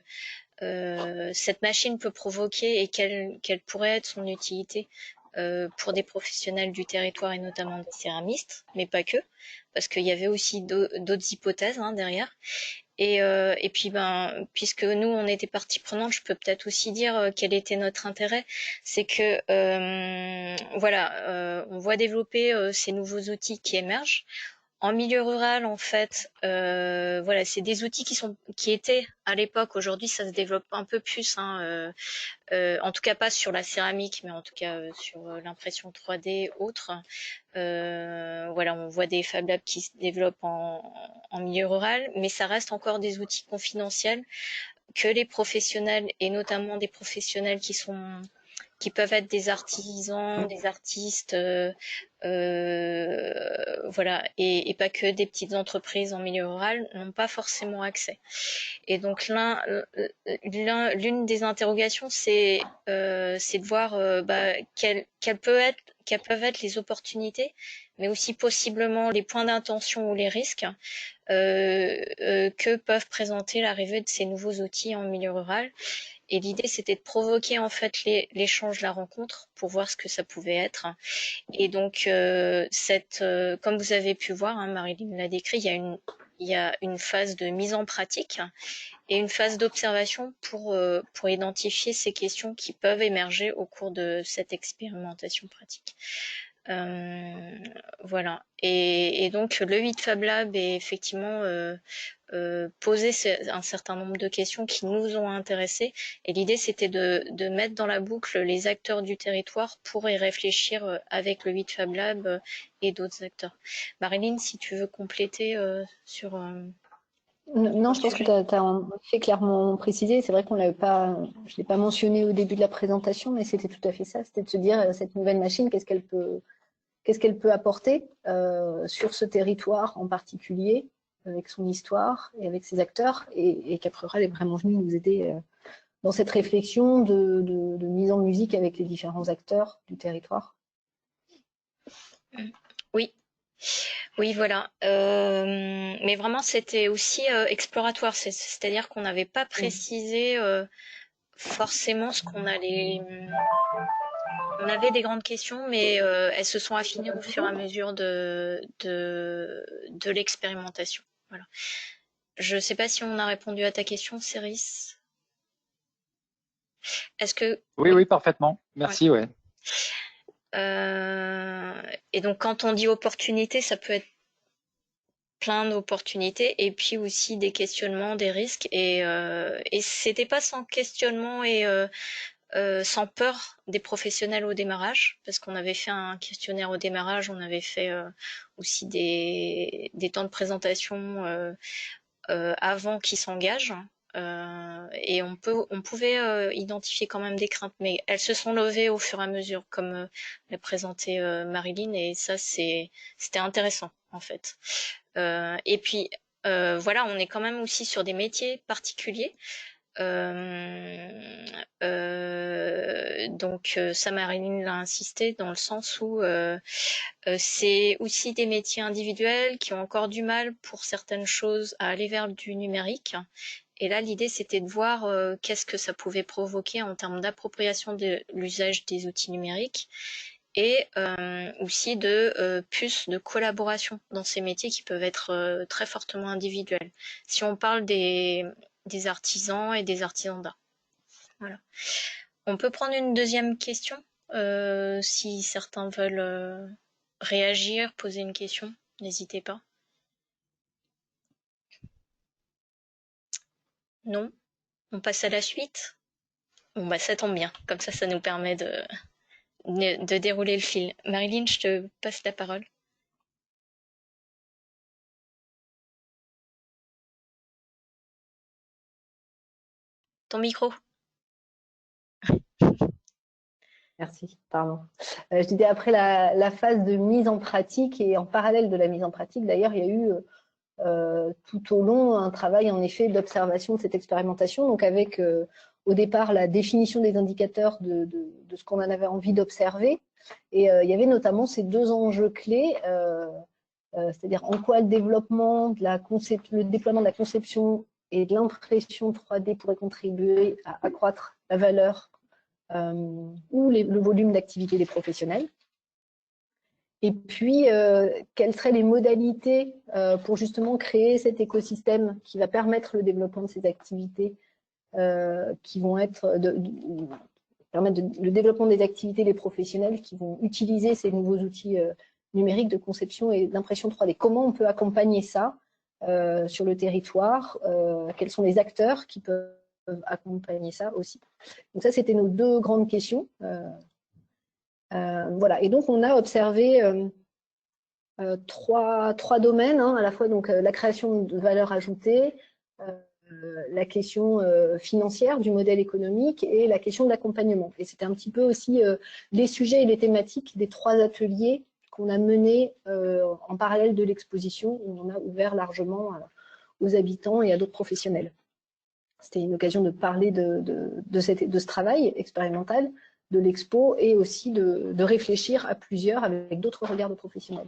cette machine peut provoquer et quelle pourrait être son utilité pour des professionnels du territoire et notamment des céramistes, mais pas que, parce qu'il y avait aussi d'autres hypothèses derrière. Et puis, puisque nous, on était partie prenante, je peux peut-être aussi dire quel était notre intérêt. C'est que, on voit développer ces nouveaux outils qui émergent. En milieu rural, en fait, voilà, c'est des outils qui étaient à l'époque. Aujourd'hui, ça se développe un peu plus, hein, en tout cas pas sur la céramique, mais en tout cas sur l'impression 3D autre. Voilà, on voit des Fab Labs qui se développent en milieu rural, mais ça reste encore des outils confidentiels que les professionnels, et notamment des professionnels qui peuvent être des artisans, des artistes, voilà, et pas que des petites entreprises en milieu rural, n'ont pas forcément accès. Et donc l'une des interrogations, c'est de voir quelles peuvent être les opportunités, mais aussi possiblement les points d'intention ou les risques que peuvent présenter l'arrivée de ces nouveaux outils en milieu rural. Et l'idée, c'était de provoquer en fait l'échange, la rencontre, pour voir ce que ça pouvait être. Et donc, comme vous avez pu voir, hein, Marilyn l'a décrit, il y a une phase de mise en pratique et une phase d'observation pour identifier ces questions qui peuvent émerger au cours de cette expérimentation pratique. Voilà. Et donc, le 8 Fab Lab est effectivement posé un certain nombre de questions qui nous ont intéressés. Et l'idée, c'était de mettre dans la boucle les acteurs du territoire pour y réfléchir avec le 8 Fab Lab et d'autres acteurs. Marilyn, si tu veux compléter sur... Non, je pense que tu as fait clairement précisé. C'est vrai qu'on l'avait pas, je ne l'ai pas mentionné au début de la présentation, mais c'était tout à fait ça. C'était de se dire, cette nouvelle machine, qu'est-ce qu'elle peut apporter sur ce territoire en particulier, avec son histoire et avec ses acteurs, et Cap Rural est vraiment venu nous aider dans cette réflexion de mise en musique avec les différents acteurs du territoire. Oui. Oui, voilà. Mais vraiment, c'était aussi exploratoire. C'est-à-dire qu'on n'avait pas précisé forcément ce qu'on allait... On avait des grandes questions, mais elles se sont affinées au fur et à mesure de l'expérimentation. Voilà. Je ne sais pas si on a répondu à ta question, Céris. Est-ce que... Oui, parfaitement. Merci, ouais. Et donc, quand on dit opportunité, ça peut être plein d'opportunités et puis aussi des questionnements, des risques. Et c'était pas sans questionnement et sans peur des professionnels au démarrage, parce qu'on avait fait un questionnaire au démarrage, on avait fait aussi des temps de présentation avant qu'ils s'engagent. Et on pouvait identifier quand même des craintes, mais elles se sont levées au fur et à mesure, comme l'a présenté Marilyn, et ça c'était intéressant en fait. Et puis voilà, on est quand même aussi sur des métiers particuliers. Donc ça, Marilyn l'a insisté, dans le sens où c'est aussi des métiers individuels qui ont encore du mal pour certaines choses à aller vers du numérique. Et là, l'idée, c'était de voir qu'est-ce que ça pouvait provoquer en termes d'appropriation de l'usage des outils numériques et aussi de plus de collaboration dans ces métiers qui peuvent être très fortement individuels. Si on parle des artisans et des artisans d'art. Voilà. On peut prendre une deuxième question si certains veulent réagir, poser une question, n'hésitez pas. Non? On passe à la suite? Bon, bah ça tombe bien, comme ça nous permet de dérouler le fil. Marilyn, je te passe la parole. Ton micro. Merci, pardon. Je disais, après la phase de mise en pratique, et en parallèle de la mise en pratique, d'ailleurs, il y a eu tout au long un travail en effet d'observation de cette expérimentation, donc avec au départ la définition des indicateurs de ce qu'on en avait envie d'observer, et il y avait notamment ces deux enjeux clés, c'est-à-dire en quoi le développement, le déploiement de la conception et de l'impression 3D pourrait contribuer à accroître la valeur ou le volume d'activité des professionnels. Et puis, quelles seraient les modalités pour justement créer cet écosystème qui va permettre le développement de ces activités, qui vont être permettre le développement des activités des professionnels qui vont utiliser ces nouveaux outils numérique de conception et d'impression 3D. Comment on peut accompagner ça sur le territoire, quels sont les acteurs qui peuvent accompagner ça aussi. Donc ça, c'était nos deux grandes questions. Voilà. Et donc, on a observé trois domaines, hein, à la fois donc, la création de valeur ajoutée, la question financière du modèle économique et la question de l'accompagnement. Et c'était un petit peu aussi les sujets et les thématiques des 3 ateliers qu'on a menés en parallèle de l'exposition, où on a ouvert largement aux habitants et à d'autres professionnels. C'était une occasion de parler de ce travail expérimental, de l'expo, et aussi de réfléchir à plusieurs avec d'autres regards de professionnels.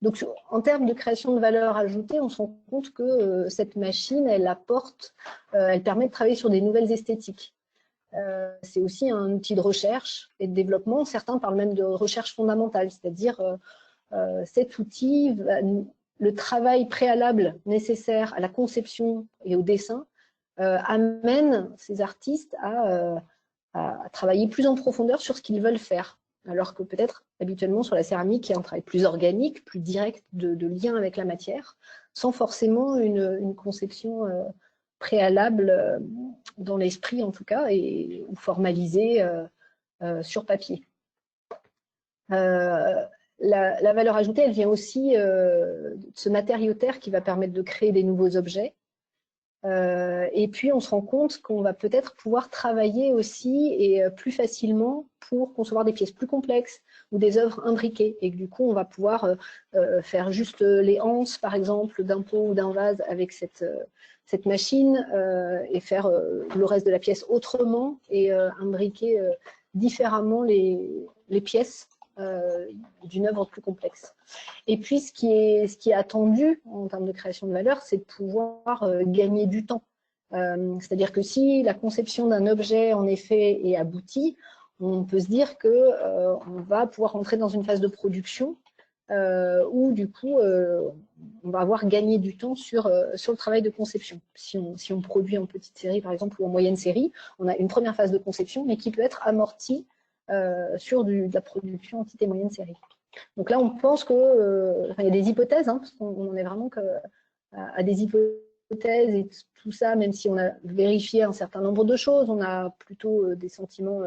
Donc, en termes de création de valeur ajoutée, on se rend compte que cette machine, elle apporte, elle permet de travailler sur des nouvelles esthétiques. C'est aussi un outil de recherche et de développement. Certains parlent même de recherche fondamentale, c'est-à-dire cet outil, le travail préalable nécessaire à la conception et au dessin amène ces artistes à travailler plus en profondeur sur ce qu'ils veulent faire. Alors que peut-être habituellement sur la céramique, il y a un travail plus organique, plus direct de lien avec la matière, sans forcément une conception préalable dans l'esprit en tout cas, ou formalisée sur papier. La valeur ajoutée, elle vient aussi de ce matériautaire qui va permettre de créer des nouveaux objets. Et puis, on se rend compte qu'on va peut-être pouvoir travailler aussi et plus facilement pour concevoir des pièces plus complexes ou des œuvres imbriquées. Et que, du coup, on va pouvoir faire juste les anses, par exemple, d'un pot ou d'un vase avec cette machine et faire le reste de la pièce autrement et imbriquer différemment les pièces d'une œuvre plus complexe. Et puis, ce qui est attendu en termes de création de valeur, c'est de pouvoir gagner du temps. C'est-à-dire que si la conception d'un objet, en effet, est aboutie, on peut se dire qu'on va pouvoir entrer dans une phase de production où, du coup, on va avoir gagné du temps sur le travail de conception. Si on produit en petite série, par exemple, ou en moyenne série, on a une première phase de conception, mais qui peut être amortie sur de la production en petite et moyenne série. Donc là, on pense que, il y a des hypothèses, hein, parce qu'on en est vraiment à des hypothèses et tout ça, même si on a vérifié un certain nombre de choses, on a plutôt des sentiments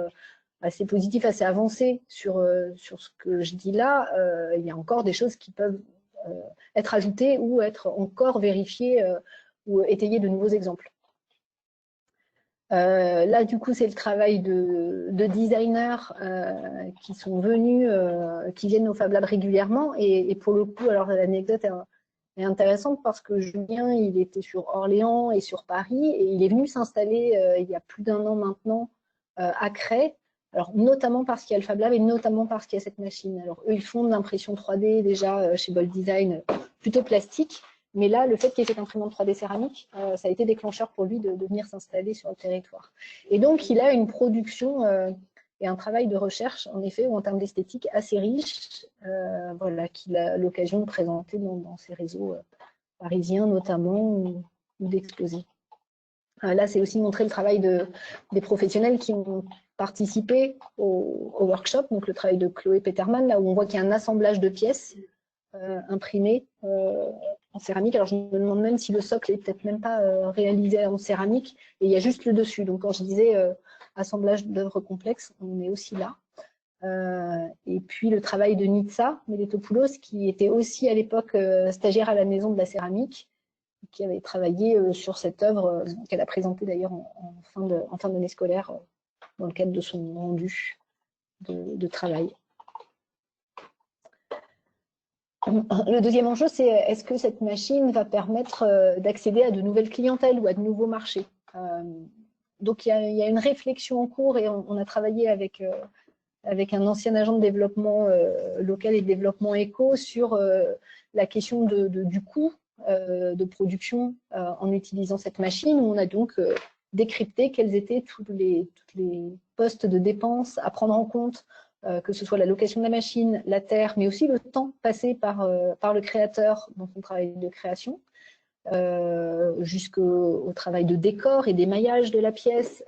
assez positifs, assez avancés sur ce que je dis là. Il y a encore des choses qui peuvent être ajoutées ou être encore vérifiées ou étayer de nouveaux exemples. Là, du coup, c'est le travail de designers qui sont venus, qui viennent au Fab Lab régulièrement. Et pour le coup, alors l'anecdote est intéressante parce que Julien, il était sur Orléans et sur Paris et il est venu s'installer il y a plus d'1 an maintenant à Cray. Alors, notamment parce qu'il y a le Fab Lab et notamment parce qu'il y a cette machine. Alors, eux, ils font de l'impression 3D déjà chez Bold Design, plutôt plastique. Mais là, le fait qu'il y ait cette imprimante 3D céramique, ça a été déclencheur pour lui de venir s'installer sur le territoire. Et donc, il a une production et un travail de recherche, en effet, ou en termes d'esthétique, assez riche, voilà, qu'il a l'occasion de présenter dans ses réseaux parisiens notamment, ou d'exposer. Là, c'est aussi montrer le travail des professionnels qui ont participé au workshop, donc le travail de Chloé Peterman, là où on voit qu'il y a un assemblage de pièces imprimées en céramique. Alors, je me demande même si le socle est peut-être même pas réalisé en céramique, et il y a juste le dessus. Donc, quand je disais assemblage d'œuvres complexes, on est aussi là. Et puis, le travail de Nitsa Meletopoulos, qui était aussi à l'époque stagiaire à la Maison de la Céramique, qui avait travaillé sur cette œuvre qu'elle a présentée d'ailleurs en fin d'année scolaire dans le cadre de son rendu de travail. Le deuxième enjeu, c'est est-ce que cette machine va permettre d'accéder à de nouvelles clientèles ou à de nouveaux marchés. Donc, il y a une réflexion en cours et on a travaillé avec un ancien agent de développement local et de développement éco sur la question du coût de production en utilisant cette machine, où on a donc décrypté quels étaient tous les postes de dépenses à prendre en compte, que ce soit la location de la machine, la terre, mais aussi le temps passé par le créateur dans son travail de création, jusqu'au travail de décor et d'émaillage de la pièce,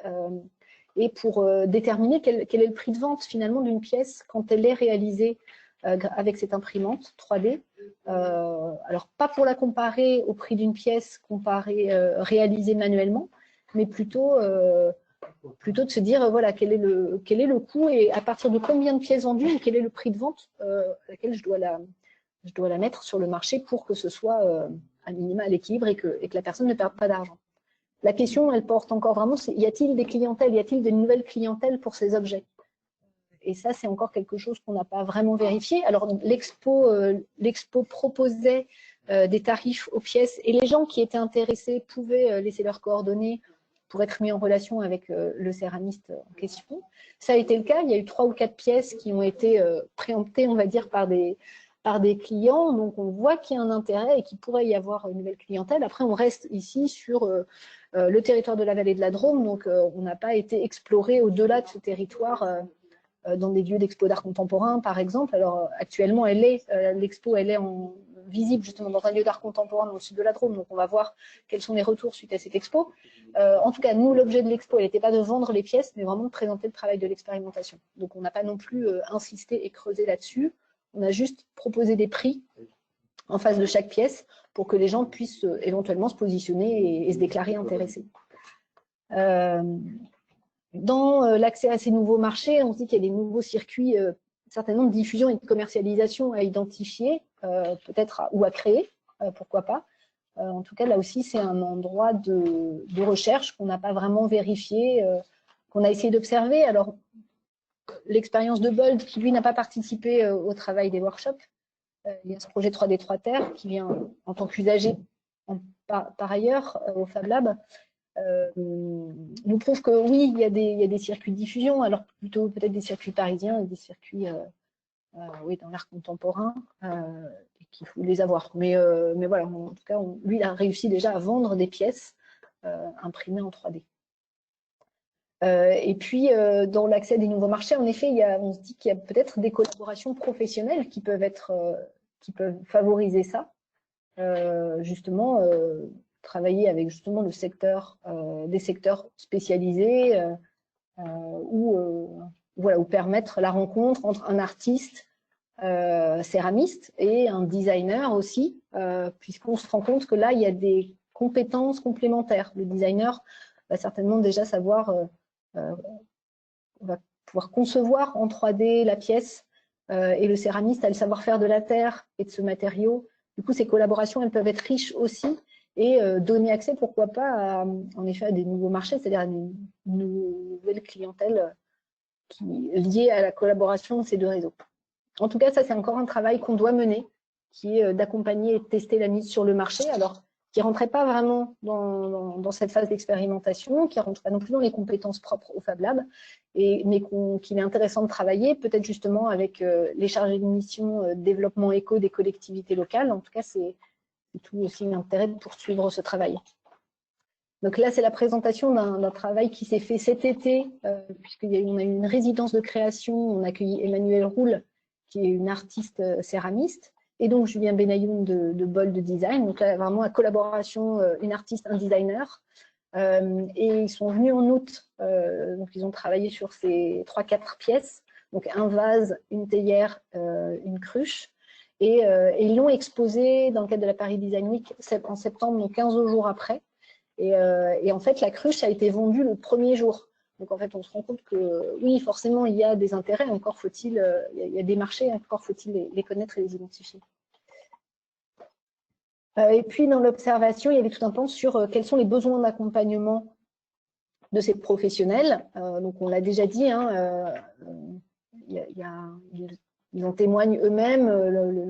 et pour déterminer quel est le prix de vente finalement d'une pièce quand elle est réalisée avec cette imprimante 3D. Alors, pas pour la comparer au prix d'une pièce réalisée manuellement, mais plutôt de se dire, voilà, quel est le coût et à partir de combien de pièces vendues ou quel est le prix de vente à laquelle je dois la mettre sur le marché pour que ce soit à minima à l'équilibre et que la personne ne perde pas d'argent. La question, elle porte encore vraiment, c'est y a-t-il des clientèles, y a-t-il de nouvelles clientèles pour ces objets? Et ça, c'est encore quelque chose qu'on n'a pas vraiment vérifié. Alors, l'expo proposait des tarifs aux pièces et les gens qui étaient intéressés pouvaient laisser leurs coordonnées pour être mis en relation avec le céramiste en question. Ça a été le cas. Il y a eu 3 ou 4 pièces qui ont été préemptées, on va dire, par des clients. Donc, on voit qu'il y a un intérêt et qu'il pourrait y avoir une nouvelle clientèle. Après, on reste ici sur le territoire de la vallée de la Drôme. Donc, on n'a pas été exploré au-delà de ce territoire dans des lieux d'expo d'art contemporain, par exemple. Alors, actuellement, l'expo, elle est visible justement dans un lieu d'art contemporain dans le sud de la Drôme. Donc, on va voir quels sont les retours suite à cette expo. En tout cas, nous, l'objet de l'expo, elle n'était pas de vendre les pièces, mais vraiment de présenter le travail de l'expérimentation. Donc, on n'a pas non plus insisté et creusé là-dessus. On a juste proposé des prix en face de chaque pièce pour que les gens puissent éventuellement se positionner et se déclarer intéressés. Dans l'accès à ces nouveaux marchés, on se dit qu'il y a des nouveaux circuits, certainement de diffusion et de commercialisation à identifier, peut-être ou à créer, pourquoi pas. En tout cas, là aussi, c'est un endroit de recherche qu'on n'a pas vraiment vérifié, qu'on a essayé d'observer. Alors, l'expérience de Bold, qui lui n'a pas participé au travail des workshops, il y a ce projet 3D 3 Terre qui vient en tant qu'usager par ailleurs au Fab Lab, nous prouve que oui, il y a des circuits de diffusion, alors plutôt peut-être des circuits parisiens et des circuits oui, dans l'art contemporain, et qu'il faut les avoir. Mais voilà, en tout cas, lui, il a réussi déjà à vendre des pièces imprimées en 3D. Et puis, dans l'accès des nouveaux marchés, en effet, on se dit qu'il y a peut-être des collaborations professionnelles qui peuvent favoriser ça, justement, travailler avec justement le secteur, des secteurs spécialisés ou permettre la rencontre entre un artiste céramiste et un designer aussi, puisqu'on se rend compte que là, il y a des compétences complémentaires. Le designer va certainement déjà savoir, va pouvoir concevoir en 3D la pièce, et le céramiste a le savoir-faire de la terre et de ce matériau. Du coup, ces collaborations, elles peuvent être riches aussi et donner accès, pourquoi pas, en effet, à des nouveaux marchés, c'est-à-dire à une nouvelle clientèle liée à la collaboration de ces deux réseaux. En tout cas, ça, c'est encore un travail qu'on doit mener, qui est d'accompagner et de tester la mise sur le marché, alors qui ne rentrait pas vraiment dans cette phase d'expérimentation, qui ne rentre pas non plus dans les compétences propres au Fab Lab, mais qu'il est intéressant de travailler, peut-être justement avec les chargés de mission développement éco des collectivités locales. En tout cas, c'est tout aussi l'intérêt de poursuivre ce travail. Donc là, c'est la présentation d'un travail qui s'est fait cet été, puisqu'on a eu une résidence de création, on a accueilli Emmanuelle Roule, qui est une artiste céramiste, et donc Julien Benayoun de Bold Design. Donc là, vraiment, à collaboration, une artiste, un designer. Et ils sont venus en août, donc ils ont travaillé sur ces 3-4 pièces, donc un vase, une théière, une cruche. Et ils l'ont exposé dans le cadre de la Paris Design Week en septembre, donc 15 jours après. Et en fait, la cruche a été vendue le premier jour. Donc en fait, on se rend compte que oui, forcément, il y a des intérêts, encore faut-il, il y a des marchés, encore faut-il les connaître et les identifier. Et puis dans l'observation, il y avait tout un pan sur quels sont les besoins d'accompagnement de ces professionnels. Donc on l'a déjà dit, hein, ils en témoignent eux-mêmes,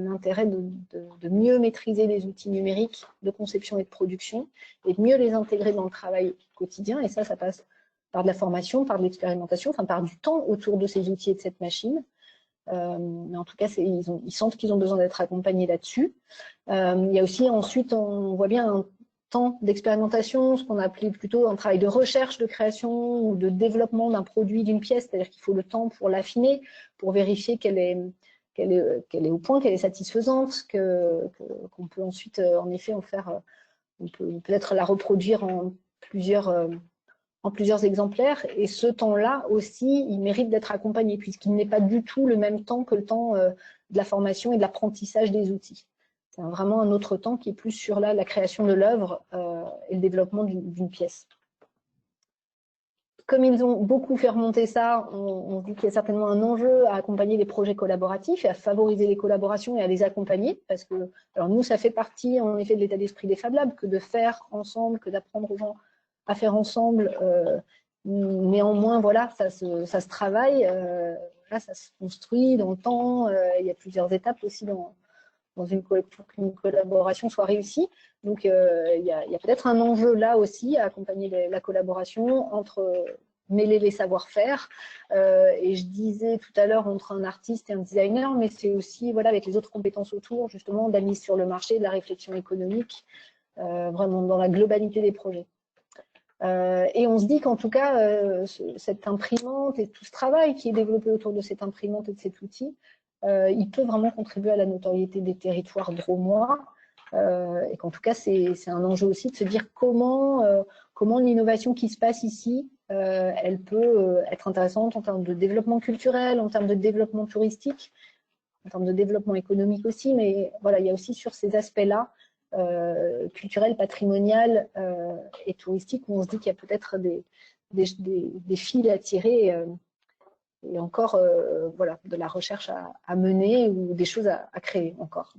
l'intérêt de mieux maîtriser les outils numériques de conception et de production et de mieux les intégrer dans le travail quotidien. Et ça passe par de la formation, par de l'expérimentation, enfin par du temps autour de ces outils et de cette machine. Mais en tout cas, ils sentent qu'ils ont besoin d'être accompagnés là-dessus. Il y a aussi ensuite, on voit bien un temps d'expérimentation, ce qu'on appelait plutôt un travail de recherche, de création ou de développement d'un produit, d'une pièce, c'est-à-dire qu'il faut le temps pour l'affiner, pour vérifier qu'elle est au point, qu'elle est satisfaisante, qu'on peut ensuite en effet en faire, on peut peut-être la reproduire en en plusieurs exemplaires, et ce temps-là aussi, il mérite d'être accompagné, puisqu'il n'est pas du tout le même temps que le temps de la formation et de l'apprentissage des outils. C'est vraiment un autre temps qui est plus sur la création de l'œuvre et le développement d'une pièce. Comme ils ont beaucoup fait remonter ça, on dit qu'il y a certainement un enjeu à accompagner les projets collaboratifs et à favoriser les collaborations et à les accompagner, parce que, alors nous, ça fait partie en effet de l'état d'esprit des Fab Labs, que de faire ensemble, que d'apprendre aux gens à faire ensemble. Néanmoins, voilà, ça se travaille, là, ça se construit dans le temps. Il y a plusieurs étapes aussi pour qu'une collaboration soit réussie. Donc, il y a peut-être un enjeu là aussi à accompagner la collaboration entre mêler les savoir-faire. Et je disais tout à l'heure entre un artiste et un designer, mais c'est aussi voilà, avec les autres compétences autour, justement, de la mise sur le marché, de la réflexion économique, vraiment dans la globalité des projets. Et on se dit qu'en tout cas, cette imprimante et tout ce travail qui est développé autour de cette imprimante et de cet outil, il peut vraiment contribuer à la notoriété des territoires drômois, et qu'en tout cas, c'est un enjeu aussi de se dire comment l'innovation qui se passe ici, elle peut être intéressante en termes de développement culturel, en termes de développement touristique, en termes de développement économique aussi, mais voilà, il y a aussi sur ces aspects-là, culturel, patrimonial et touristique, où on se dit qu'il y a peut-être des fils à tirer et encore voilà, de la recherche à mener ou des choses à créer encore.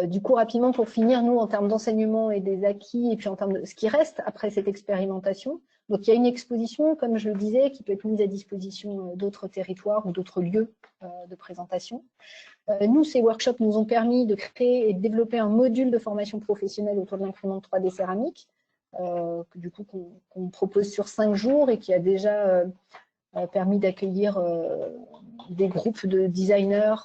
Du coup, rapidement, pour finir, nous, en termes d'enseignement et des acquis, et puis en termes de ce qui reste après cette expérimentation, donc il y a une exposition, comme je le disais, qui peut être mise à disposition d'autres territoires ou d'autres lieux de présentation. Nous, ces workshops nous ont permis de créer et de développer un module de formation professionnelle autour de l'imprimante 3D céramique, du coup qu'on propose sur 5 jours et qui a déjà permis d'accueillir des groupes de designers,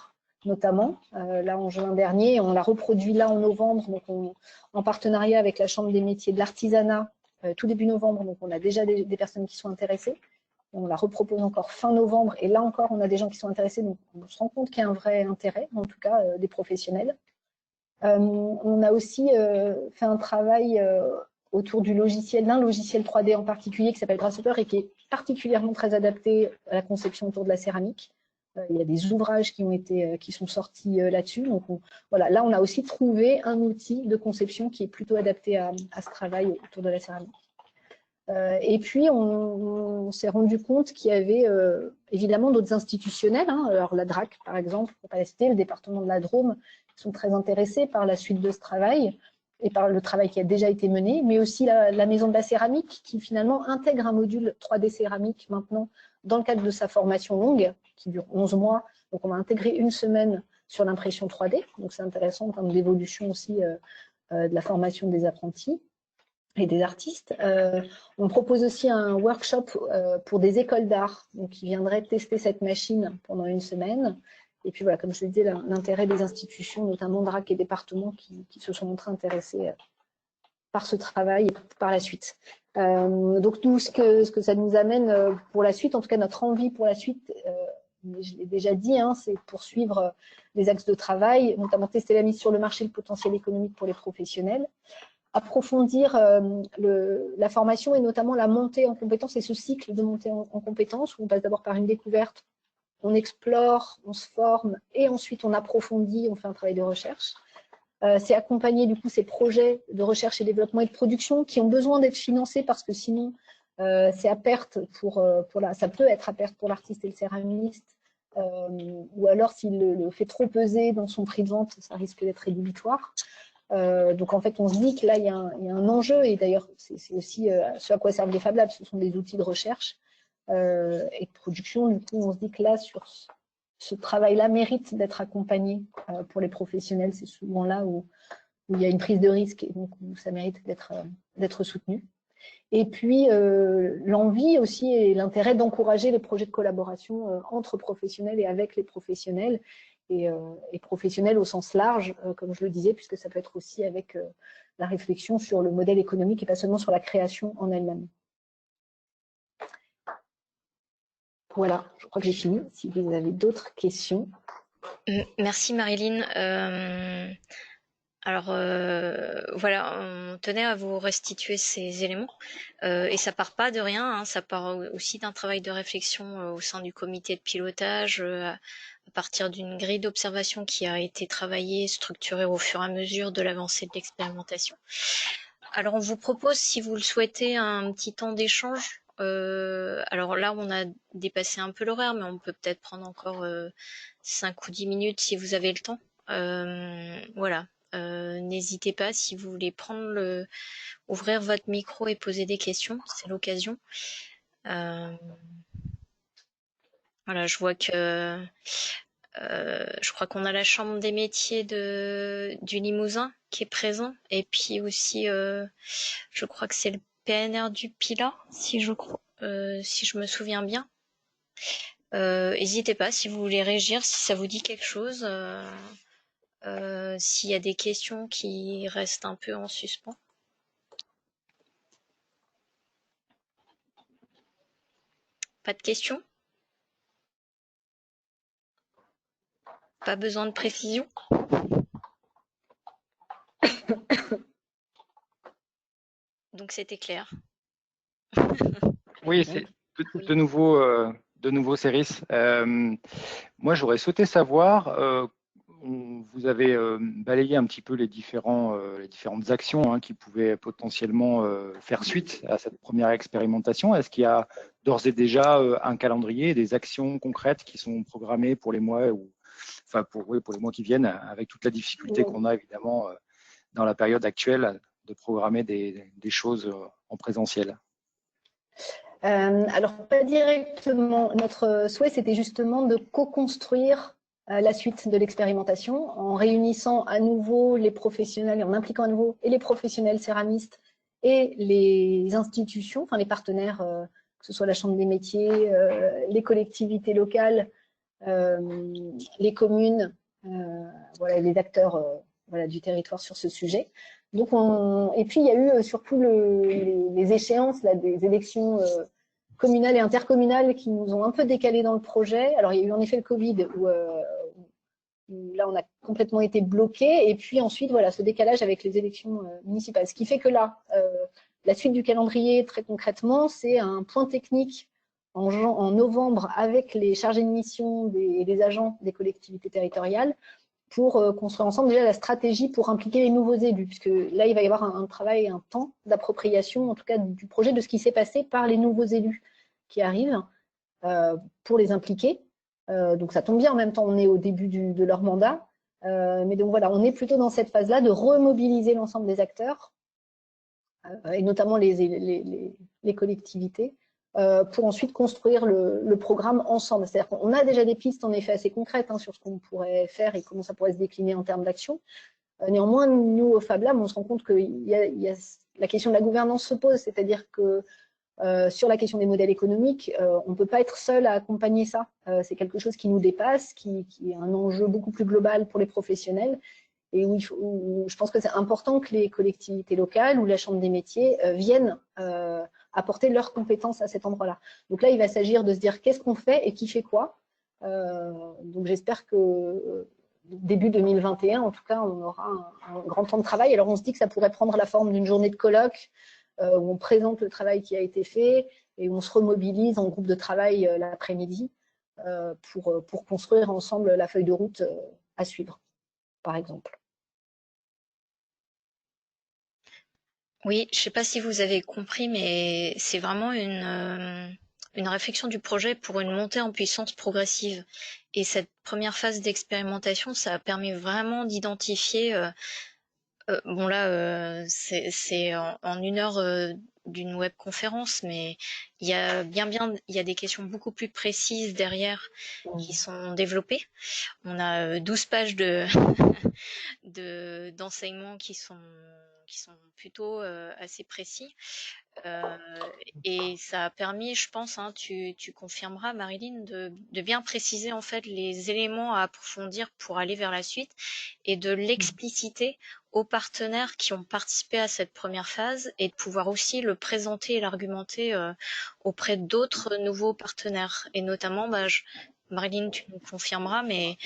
notamment, là en juin dernier. On l'a reproduit là en novembre, donc en partenariat avec la Chambre des métiers de l'artisanat, tout début novembre, donc on a déjà des personnes qui sont intéressées. On la repropose encore fin novembre, et là encore, on a des gens qui sont intéressés, donc on se rend compte qu'il y a un vrai intérêt, en tout cas des professionnels. On a aussi fait un travail autour du logiciel, d'un logiciel 3D en particulier qui s'appelle Grasshopper et qui est particulièrement très adapté à la conception autour de la céramique. Il y a des ouvrages qui sont sortis là-dessus. Donc voilà, là, on a aussi trouvé un outil de conception qui est plutôt adapté à ce travail autour de la céramique. Et puis, on s'est rendu compte qu'il y avait évidemment d'autres institutionnels, hein, alors la DRAC par exemple, pour ne pas la citer, le département de la Drôme, qui sont très intéressés par la suite de ce travail et par le travail qui a déjà été mené, mais aussi la Maison de la Céramique qui finalement intègre un module 3D céramique maintenant dans le cadre de sa formation longue, qui dure 11 mois. Donc on va intégrer une semaine sur l'impression 3D, donc c'est intéressant en termes d'évolution aussi de la formation des apprentis et des artistes. On propose aussi un workshop pour des écoles d'art qui viendraient tester cette machine pendant une semaine. Et puis voilà, comme je le disais, l'intérêt des institutions, notamment DRAC et départements, qui se sont montrés intéressés par ce travail et par la suite. Donc nous, ce que ça nous amène pour la suite, en tout cas notre envie pour la suite, je l'ai déjà dit, hein, c'est poursuivre les axes de travail, notamment tester la mise sur le marché, le potentiel économique pour les professionnels, approfondir la formation et notamment la montée en compétences et ce cycle de montée en compétences où on passe d'abord par une découverte, on explore, on se forme et ensuite on approfondit, on fait un travail de recherche. C'est accompagner du coup ces projets de recherche et développement et de production qui ont besoin d'être financés parce que sinon c'est à perte ça peut être à perte pour l'artiste et le céramiste, ou alors s'il le fait trop peser dans son prix de vente, ça risque d'être rédhibitoire. Donc en fait, on se dit que là, il y a un enjeu, et d'ailleurs, c'est aussi ce à quoi servent les Fab Labs, ce sont des outils de recherche et de production. Du coup, on se dit que là, sur ce travail-là, mérite d'être accompagné pour les professionnels. C'est souvent là où il y a une prise de risque, et donc où ça mérite d'être soutenu. Et puis, l'envie aussi et l'intérêt d'encourager les projets de collaboration entre professionnels et avec les professionnels, et professionnels au sens large, comme je le disais, puisque ça peut être aussi avec la réflexion sur le modèle économique et pas seulement sur la création en elle-même. Voilà, je crois que j'ai fini. Si vous avez d'autres questions. Merci Marilyn. Alors voilà, on tenait à vous restituer ces éléments et ça part pas de rien, hein, ça part aussi d'un travail de réflexion au sein du comité de pilotage à partir d'une grille d'observation qui a été travaillée, structurée au fur et à mesure de l'avancée de l'expérimentation. Alors on vous propose, si vous le souhaitez, un petit temps d'échange. Alors là, on a dépassé un peu l'horaire, mais on peut peut-être prendre encore 5 ou 10 minutes si vous avez le temps. Voilà. N'hésitez pas si vous voulez ouvrir votre micro et poser des questions, c'est l'occasion. Voilà, je vois que je crois qu'on a la Chambre des métiers du Limousin qui est présent, et puis aussi, je crois que c'est le PNR du Pilat, si je me souviens bien. N'hésitez pas si vous voulez réagir, si ça vous dit quelque chose. S'il y a des questions qui restent un peu en suspens. Pas de questions? Pas besoin de précision? Donc c'était clair. Oui, c'est de nouveau, Céris. Moi, j'aurais souhaité savoir, vous avez balayé un petit peu les différentes actions qui pouvaient potentiellement faire suite à cette première expérimentation. Est-ce qu'il y a d'ores et déjà un calendrier, des actions concrètes qui sont programmées pour les mois pour les mois qui viennent, avec toute la difficulté qu'on a évidemment dans la période actuelle de programmer des choses en présentiel? Alors, pas directement. Notre souhait, c'était justement de co-construire la suite de l'expérimentation en réunissant à nouveau les professionnels et en impliquant à nouveau et les professionnels céramistes et les institutions, enfin les partenaires, que ce soit la Chambre des métiers, les collectivités locales, les communes, voilà, les acteurs voilà, du territoire sur ce sujet. Donc et puis il y a eu surtout les échéances là, des élections communales et intercommunales qui nous ont un peu décalé dans le projet. Alors il y a eu en effet le Covid où là on a complètement été bloqué, et puis ensuite voilà ce décalage avec les élections municipales. Ce qui fait que là, la suite du calendrier très concrètement, c'est un point technique en novembre avec les chargés de mission et les agents des collectivités territoriales pour construire ensemble déjà la stratégie pour impliquer les nouveaux élus, puisque là, il va y avoir un travail, un temps d'appropriation, en tout cas du projet, de ce qui s'est passé par les nouveaux élus qui arrivent pour les impliquer. Donc ça tombe bien, en même temps, on est au début de leur mandat. Mais donc voilà, on est plutôt dans cette phase-là de remobiliser l'ensemble des acteurs, et notamment les collectivités, pour ensuite construire le programme ensemble. C'est-à-dire qu'on a déjà des pistes en effet assez concrètes sur ce qu'on pourrait faire et comment ça pourrait se décliner en termes d'action. Néanmoins, nous, au Fab Lab, on se rend compte que la question de la gouvernance se pose, c'est-à-dire que sur la question des modèles économiques, on ne peut pas être seul à accompagner ça. C'est quelque chose qui nous dépasse, qui est un enjeu beaucoup plus global pour les professionnels, et où je pense que c'est important que les collectivités locales ou la Chambre des métiers viennent apporter leurs compétences à cet endroit-là. Donc là, il va s'agir de se dire qu'est-ce qu'on fait et qui fait quoi. Donc j'espère que début 2021, en tout cas, on aura un grand temps de travail. Alors on se dit que ça pourrait prendre la forme d'une journée de colloque où on présente le travail qui a été fait et où on se remobilise en groupe de travail l'après-midi pour construire ensemble la feuille de route à suivre, par exemple. Oui, je ne sais pas si vous avez compris, mais c'est vraiment une réflexion du projet pour une montée en puissance progressive. Et cette première phase d'expérimentation, ça a permis vraiment d'identifier, bon là, c'est en 1 heure d'une webconférence, mais il y a il y a des questions beaucoup plus précises derrière qui sont développées. On a 12 pages d'enseignements qui sont plutôt assez précis. Et ça a permis, je pense, tu confirmeras, Marilyn, de bien préciser en fait les éléments à approfondir pour aller vers la suite et de l'expliciter aux partenaires qui ont participé à cette première phase, et de pouvoir aussi le présenter et l'argumenter auprès d'autres nouveaux partenaires. Et notamment, Marilyn, tu nous confirmeras, mais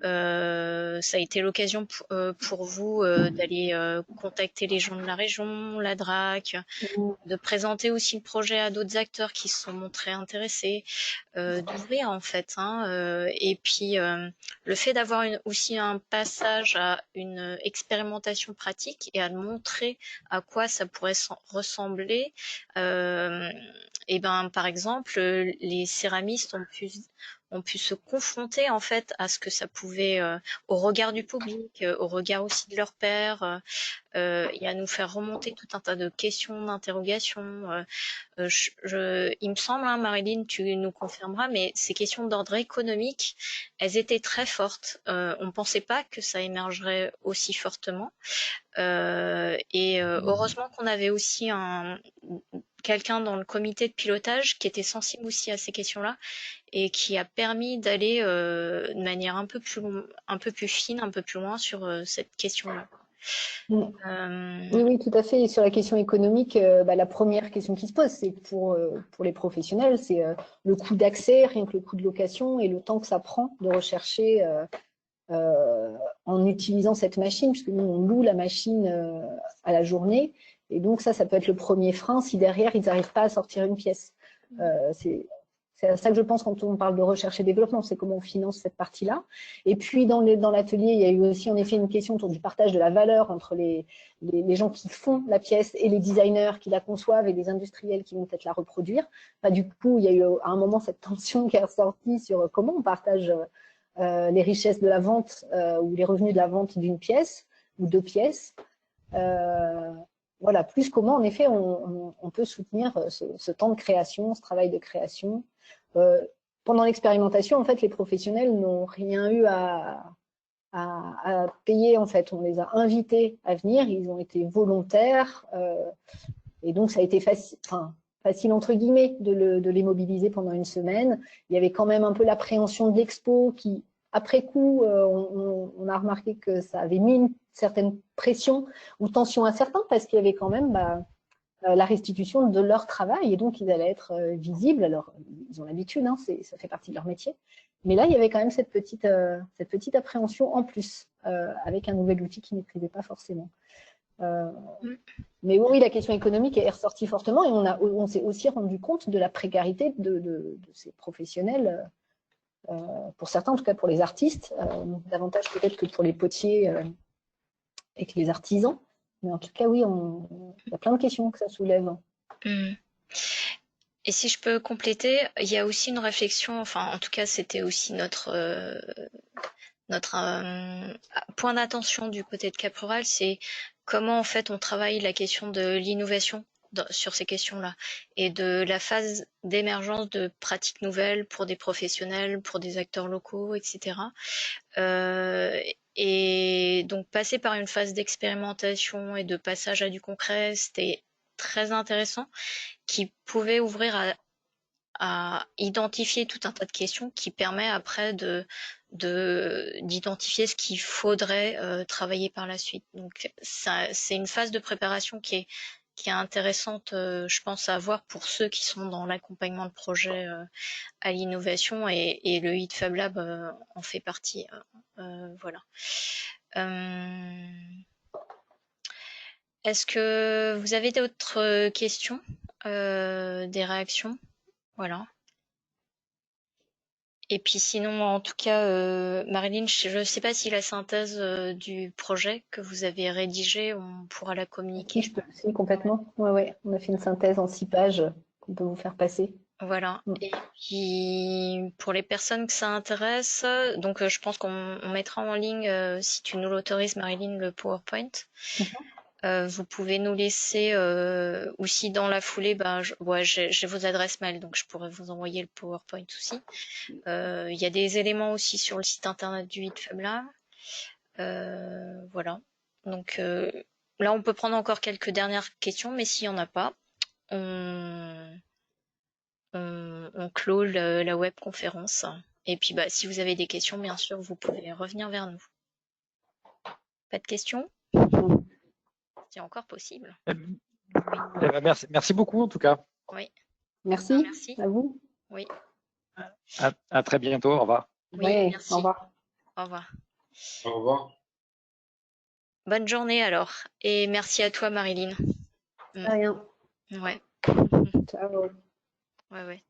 Ça a été l'occasion pour vous d'aller contacter les gens de la région, la DRAC, de présenter aussi le projet à d'autres acteurs qui se sont montrés intéressés, d'ouvrir en fait. Et puis le fait d'avoir aussi un passage à une expérimentation pratique et à montrer à quoi ça pourrait ressembler. Et ben par exemple, les céramistes ont pu se confronter en fait à ce que ça pouvait, au regard du public, au regard aussi de leurs pairs, et à nous faire remonter tout un tas de questions, d'interrogations. Il me semble, Marilyn, tu nous confirmeras, mais ces questions d'ordre économique, elles étaient très fortes. On ne pensait pas que ça émergerait aussi fortement. Heureusement qu'on avait aussi quelqu'un dans le comité de pilotage qui était sensible aussi à ces questions-là et qui a permis d'aller de manière un peu plus fine, un peu plus loin sur cette question-là. Oui, tout à fait. Et sur la question économique, la première question qui se pose, c'est pour les professionnels, c'est le coût d'accès, rien que le coût de location et le temps que ça prend de rechercher en utilisant cette machine, puisque nous, on loue la machine à la journée. Et donc, ça peut être le premier frein si derrière, ils n'arrivent pas à sortir une pièce. C'est à ça que je pense quand on parle de recherche et développement, c'est comment on finance cette partie-là. Et puis, dans l'atelier, il y a eu aussi en effet une question autour du partage de la valeur entre les gens qui font la pièce et les designers qui la conçoivent et les industriels qui vont peut-être la reproduire. Du coup, il y a eu à un moment cette tension qui est ressortie sur comment on partage les richesses de la vente ou les revenus de la vente d'une pièce ou deux pièces. Voilà, plus comment en effet on peut soutenir ce temps de création, ce travail de création. Pendant l'expérimentation, en fait, les professionnels n'ont rien eu à payer. En fait, on les a invités à venir, ils ont été volontaires, et donc ça a été facile entre guillemets de les mobiliser pendant une semaine. Il y avait quand même un peu l'appréhension de l'expo qui, après coup, on a remarqué que ça avait mis une certaine pression ou tension à certains parce qu'il y avait quand même la restitution de leur travail et donc ils allaient être visibles. Alors, ils ont l'habitude, ça fait partie de leur métier. Mais là, il y avait quand même cette petite appréhension en plus avec un nouvel outil qu'ils ne maîtrisaient pas forcément. Mais oui, la question économique est ressortie fortement et on s'est aussi rendu compte de la précarité de ces professionnels, pour certains, en tout cas pour les artistes, davantage peut-être que pour les potiers et que les artisans. Mais en tout cas, oui, il y a plein de questions que ça soulève. Et si je peux compléter, il y a aussi une réflexion, enfin en tout cas c'était aussi notre point d'attention du côté de Cap Rural, c'est comment en fait on travaille la question de l'innovation sur ces questions-là et de la phase d'émergence de pratiques nouvelles pour des professionnels, pour des acteurs locaux, etc. Et donc passer par une phase d'expérimentation et de passage à du concret, c'était très intéressant, qui pouvait ouvrir à identifier tout un tas de questions qui permet après d'identifier ce qu'il faudrait travailler par la suite. Donc c'est une phase de préparation qui est intéressante, je pense, à avoir pour ceux qui sont dans l'accompagnement de projets à l'innovation et le HIT Fab Lab en fait partie. Voilà. Est-ce que vous avez d'autres questions, des réactions? Voilà. Et puis sinon, en tout cas, Marilyn, je ne sais pas si la synthèse du projet que vous avez rédigé, on pourra la communiquer. Si, complètement. Ouais. On a fait une synthèse en 6 pages qu'on peut vous faire passer. Voilà. Et puis pour les personnes que ça intéresse, donc je pense qu'on mettra en ligne, si tu nous l'autorises, Marilyn, le PowerPoint. Vous pouvez nous laisser aussi dans la foulée, j'ai vos adresses mail, donc je pourrais vous envoyer le PowerPoint aussi. Il y a des éléments aussi sur le site internet du HIT Fab Lab. Voilà. Donc là, on peut prendre encore quelques dernières questions, mais s'il n'y en a pas, on clôt la webconférence. Et puis, si vous avez des questions, bien sûr, vous pouvez revenir vers nous. Pas de questions? C'est encore possible. Merci beaucoup, en tout cas. Oui. Merci. À vous. Oui. À très bientôt. Au revoir. Oui, merci. Au revoir. Au revoir. Au revoir. Bonne journée alors. Et merci à toi, Marilyn. Rien. Ouais. Ciao. Ouais, ouais.